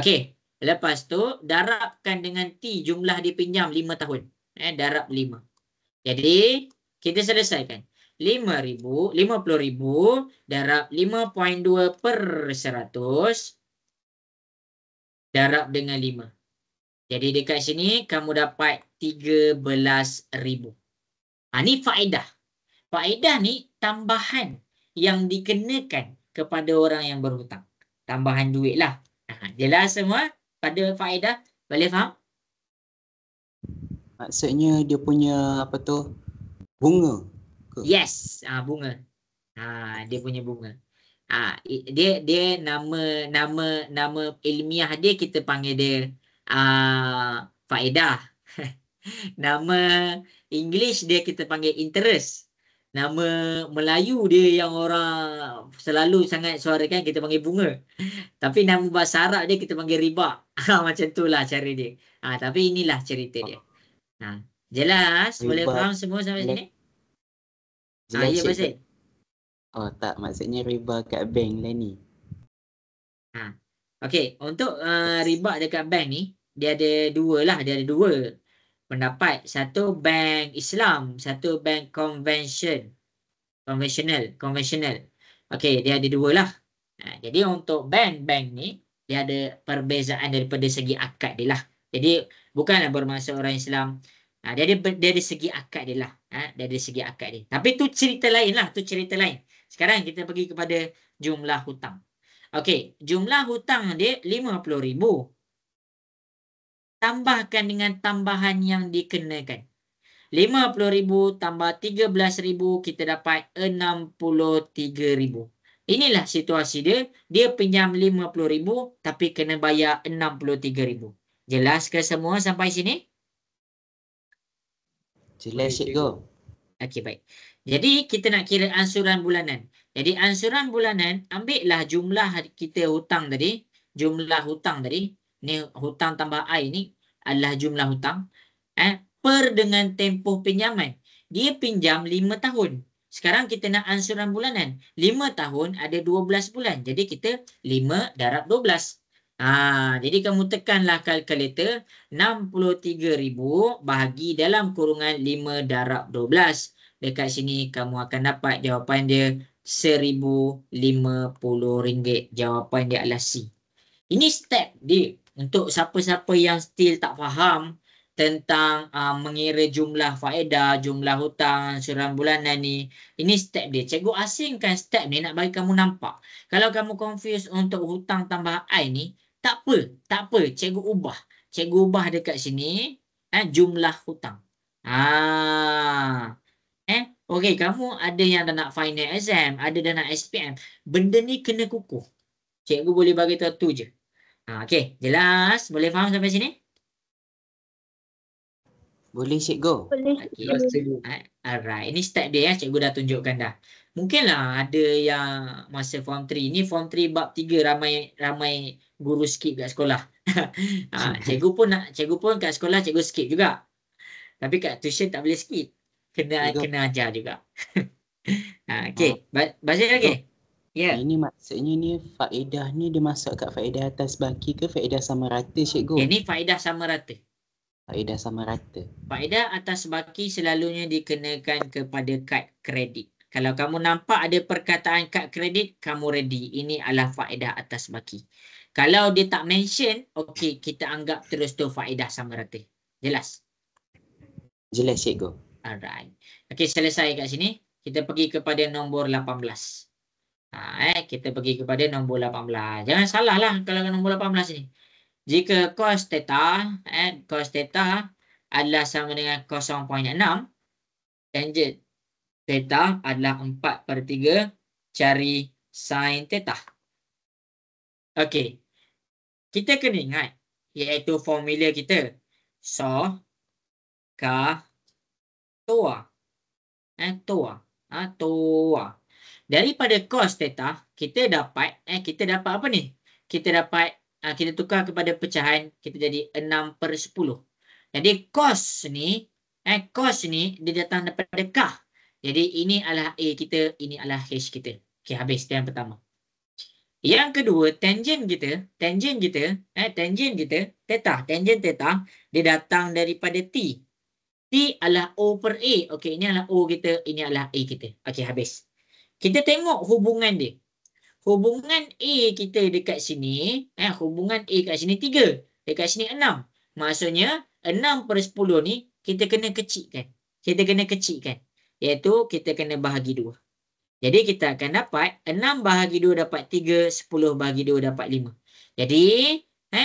Okey, lepas tu darabkan dengan T, jumlah dipinjam 5 tahun. Darab 5. Jadi kita selesaikan. 50,000 darab 5.2 per 100 darab dengan 5. Jadi dekat sini kamu dapat 13,000. Ni faedah. Faedah ni tambahan yang dikenakan kepada orang yang berhutang. Tambahan duit lah. Jelas semua pada faedah? Boleh faham? Maksudnya dia punya bunga ke? Yes, bunga. Dia punya bunga. Dia nama ilmiah dia kita panggil dia faedah. Nama English dia kita panggil interest. Nama Melayu dia yang orang selalu sangat suarakan kita panggil bunga. Tapi nama bahasa Arab dia kita panggil riba. Macam itulah cara dia. Tapi inilah cerita dia. Jelas? Boleh Riba. faham semua sampai sini? Jelas, Ya, Cik. Basil. Oh tak, maksudnya riba kat bank lah ni. Okey, untuk riba dekat bank ni, dia ada dua pendapat. Satu bank Islam, satu bank konvensional. Okey, dia ada dua lah. Jadi untuk bank ni, dia ada perbezaan daripada segi akad dia lah. Jadi bukanlah bermaksud orang Islam. Dia ada segi akad dia lah. Dia ada segi akad dia. Tapi tu cerita lain lah. Sekarang kita pergi kepada jumlah hutang. Okey, jumlah hutang dia 50,000. Tambahkan dengan tambahan yang dikenakan. 50,000 tambah 13,000 kita dapat 63,000. Inilah situasi dia. Dia pinjam 50,000 tapi kena bayar 63,000. Jelas ke semua sampai sini? Jelas, Cikgu. Okey, baik. Jadi kita nak kira ansuran bulanan. Jadi ansuran bulanan, ambillah jumlah kita hutang tadi. Ni hutang tambah I ni adalah jumlah hutang. Per dengan tempoh pinjaman. Dia pinjam 5 tahun. Sekarang kita nak ansuran bulanan. 5 tahun ada 12 bulan. Jadi kita 5 darab 12. Jadi kamu tekanlah kalkulator 63,000 bahagi dalam kurungan 5 darab 12. Dekat sini kamu akan dapat jawapan dia RM1,050. Jawapan dia adalah C. Ini step dia untuk siapa-siapa yang still tak faham tentang mengira jumlah faedah, jumlah hutang, ansuran bulanan ni. Ini step dia. Cikgu asingkan step ni nak bagi kamu nampak. Kalau kamu confuse untuk hutang tambah I ni, tak apa. Cikgu ubah dekat sini jumlah hutang. Okey, kamu ada yang dah nak final exam, ada dah nak SPM. Benda ni kena kukuh. Cikgu boleh bagi tahu tu je. Okey, jelas? Boleh faham sampai sini? Boleh, Cikgu. Boleh. Okey. Alright, ini step dia cikgu dah tunjukkan dah. Mungkinlah ada yang masa form 3 ni, form 3 bab 3 ramai guru skip kat sekolah. Cikgu pun kat sekolah cikgu skip juga. Tapi kat tuition tak boleh skip. Kena Cikgu. ajar juga. Okey, baca lagi. Ya. Ini maksudnya ni faedah ni dia masuk kat faedah atas baki ke faedah sama rata cikgu? Ini faedah sama rata. Faedah sama rata. Faedah atas baki selalunya dikenakan kepada kad kredit. Kalau kamu nampak ada perkataan kad kredit, kamu ready. Ini adalah faedah atas baki. Kalau dia tak mention, okey, kita anggap terus tu faedah sama rata. Jelas? Jelas cikgu. Alright. Okey, selesai kat sini. Kita pergi kepada nombor 18. Kita pergi kepada nombor 18. Jangan salah lah kalau nombor 18 ni. Jika cos theta, cos theta adalah sama dengan 0.6, tangent theta adalah 4/3 cari sin theta. Okey. Kita kena ingat iaitu formula kita. So ka toa. Toa. Daripada cos theta kita dapat apa ni? Kita dapat kita tukar kepada pecahan, kita jadi 6/10. Jadi cos ni dia datang daripada K. Jadi ini adalah A kita, ini adalah H kita. Okey, habis yang pertama. Yang kedua, tangent kita theta, tangent theta dia datang daripada T. T adalah O per A. Okey, ini adalah O kita, ini adalah A kita. Okey, habis. Kita tengok hubungan dia. Hubungan A kita dekat sini, hubungan A kat sini 3. Dekat sini 6. Maksudnya 6/10 ni kita kena kecilkan. Iaitu kita kena bahagi 2. Jadi kita akan dapat 6 bahagi 2 dapat 3, 10 bahagi 2 dapat 5. Jadi A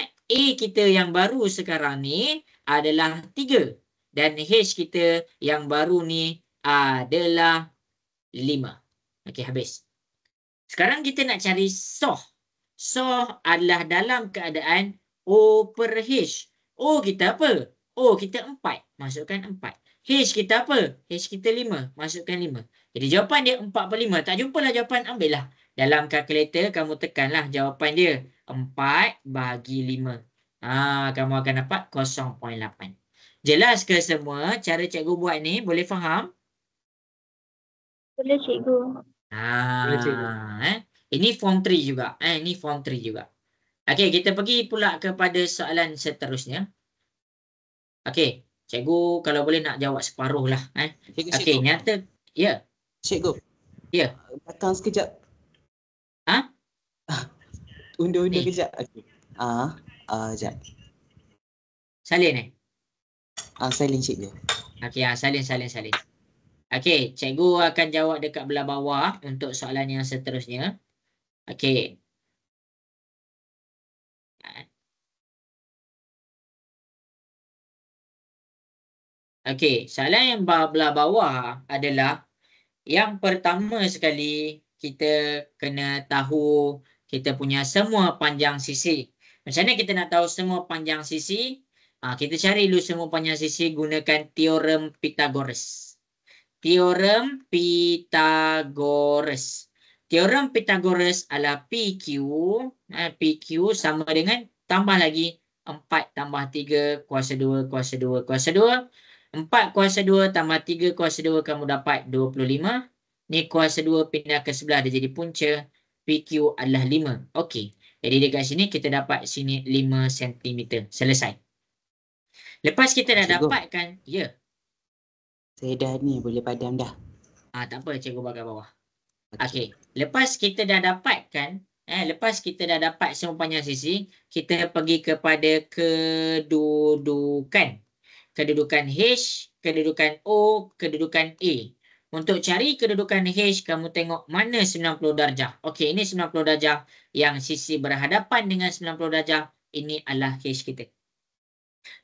kita yang baru sekarang ni adalah 3. Dan H kita yang baru ni adalah 5. Okey, habis. Sekarang kita nak cari SOH. SOH adalah dalam keadaan O per H. O kita apa? O kita 4. Masukkan 4. H kita apa? H kita 5. Masukkan 5. Jadi jawapan dia 4/5. Tak jumpalah jawapan, ambillah. Dalam kalkulator kamu tekanlah jawapan dia. 4 bahagi 5. Kamu akan dapat 0.8. Jelas ke semua cara cikgu buat ni? Boleh faham? Boleh cikgu. Boleh, cikgu. Ini form 3 juga. Ini form 3 juga. Okey, kita pergi pula kepada soalan seterusnya. Okey, cikgu kalau boleh nak jawab separuh lah. Okey, nyata. Ya. Cikgu. Ya. Datang sekejap. Undur-undur kejap. Okey. Sekejap. Salin Salin cikgu. Okey, salin. Okey, cikgu akan jawab dekat belah bawah untuk soalan yang seterusnya. Okey. Okey, soalan yang belah bawah adalah yang pertama sekali kita kena tahu kita punya semua panjang sisi. Macam mana kita nak tahu semua panjang sisi? Kita cari dulu semua panjang sisi gunakan teorem Pythagoras. Teorem Pythagoras. Teorem Pythagoras adalah PQ. PQ sama dengan tambah lagi 4 tambah 3 kuasa 2 kuasa 2 kuasa 2. 4 kuasa 2 tambah 3 kuasa 2 kamu dapat 25. Ni kuasa 2 pindah ke sebelah dia jadi punca. PQ adalah 5. Okey. Jadi dekat sini kita dapat sini 5 cm. Selesai. Lepas kita dah Cikgu. dapatkan. Ya. Saya dah ni boleh padam dah. Tak apa, cikgu bagai bawah. Okey. Lepas kita dah dapatkan. Lepas kita dah dapat semua panjang sisi. Kita pergi kepada kedudukan. Kedudukan H, kedudukan O, kedudukan A. Untuk cari kedudukan H, kamu tengok mana 90 darjah. Okey, ini 90 darjah yang sisi berhadapan dengan 90 darjah. Ini adalah H kita.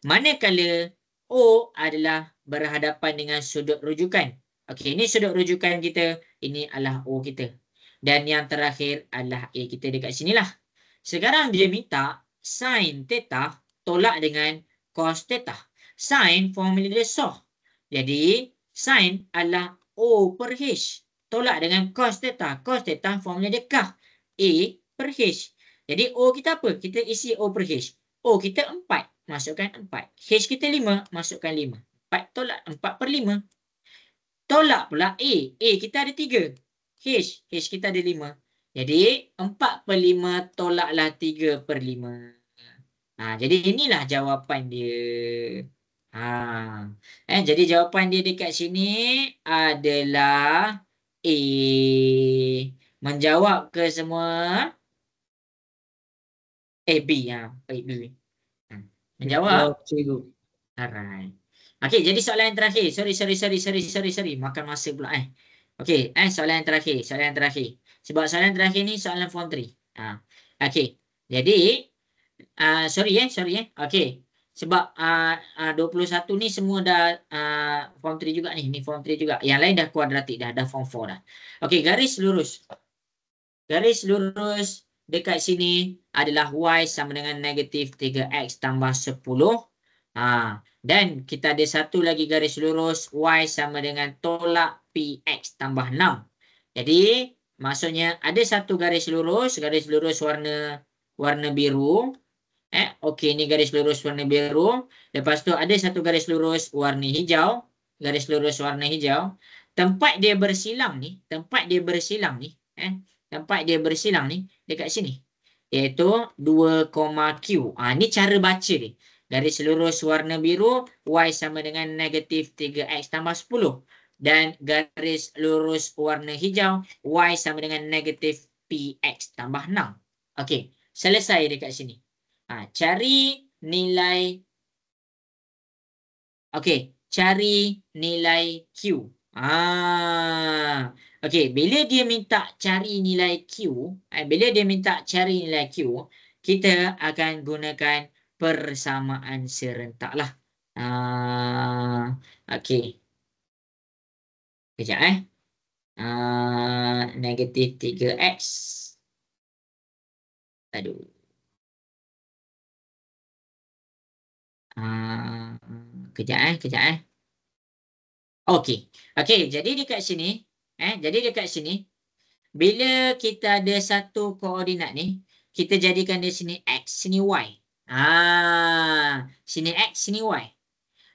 Manakala O adalah berhadapan dengan sudut rujukan. Okey, ini sudut rujukan kita. Ini adalah O kita. Dan yang terakhir adalah A kita dekat sinilah. Sekarang dia minta sin theta tolak dengan cos theta. Sin formula dia SOH. Jadi sin adalah O per H. Tolak dengan cos theta. Cos theta formula dia K. A per H. Jadi O kita apa? Kita isi O per H. O kita 4. Masukkan 4. H kita 5. Masukkan 5. 4 tolak 4/5. Tolak pula A. A kita ada 3. H kita ada 5. Jadi 4/5 tolaklah 3/5. Jadi inilah jawapan dia. Jadi jawapan dia dekat sini adalah A. Menjawab ke semua? B. B. Menjawab? Cikgu. Alright. Okey, jadi soalan yang terakhir. Sorry. Makan masa pula Okey, soalan yang terakhir. Sebab soalan terakhir ni soalan form 3. Okey. Jadi sorry. Okey. Sebab 21 ni semua dah form 3 juga ni. Ni form 3 juga. Yang lain dah kuadratik dah form 4 dah. Okey, garis lurus. Garis lurus dekat sini adalah y sama dengan negatif 3x tambah 10. Dan kita ada satu lagi garis lurus y sama dengan tolak px tambah 6. Jadi maksudnya ada satu garis lurus warna biru. Okey, ni garis lurus warna biru. Lepas tu ada satu garis lurus warna hijau. Tempat dia bersilang ni dekat sini, iaitu 2, Q. Ni cara baca dia. Garis lurus warna biru, y sama dengan negatif 3x tambah 10. Dan garis lurus warna hijau, y sama dengan negatif px tambah 6. Okey, selesai dekat sini. Cari nilai Q. Okey, bila dia minta cari nilai Q, kita akan gunakan persamaan serentak lah. Okey. Kejap negatif 3x. Aduh. Kejap. Okey, jadi dekat sini, bila kita ada satu koordinat ni, kita jadikan di sini x, sini y. Sini x, sini y.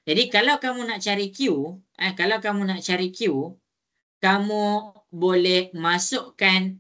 Jadi kalau kamu nak cari Q, kamu boleh masukkan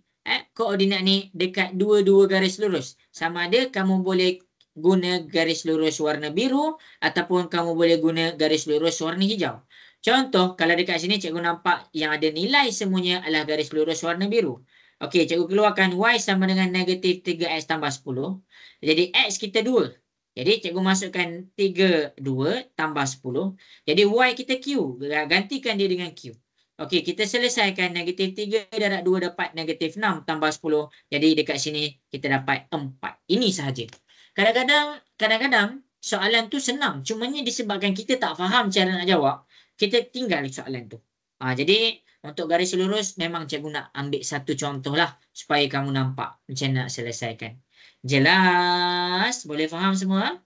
koordinat ni dekat dua-dua garis lurus. Sama ada kamu boleh guna garis lurus warna biru ataupun kamu boleh guna garis lurus warna hijau. Contoh, kalau dekat sini cikgu nampak yang ada nilai semuanya adalah garis lurus warna biru. Okey, cikgu keluarkan y sama dengan negatif 3x tambah 10. Jadi x kita 2. Jadi cikgu masukkan 2 tambah 10. Jadi y kita Q. Gantikan dia dengan Q. Okey, kita selesaikan negatif 3 darab 2 dapat negatif 6 tambah 10. Jadi dekat sini kita dapat 4. Ini sahaja. Kadang-kadang soalan tu senang. Cumanya disebabkan kita tak faham cara nak jawab, kita tinggal soalan tu. Jadi untuk garis lurus memang cikgu nak ambil satu contoh lah supaya kamu nampak macam nak selesaikan. Jelas? Boleh faham semua?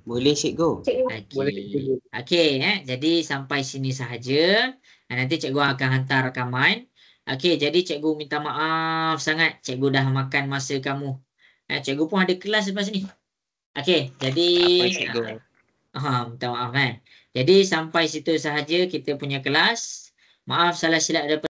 Boleh cikgu. Okey, jadi sampai sini sahaja. Nanti cikgu akan hantar rakaman. Okey, jadi cikgu minta maaf sangat. Cikgu dah makan masa kamu. Cikgu pun ada kelas lepas ni. Okey, jadi minta maaf Jadi sampai situ sahaja kita punya kelas. Maaf salah silap daripada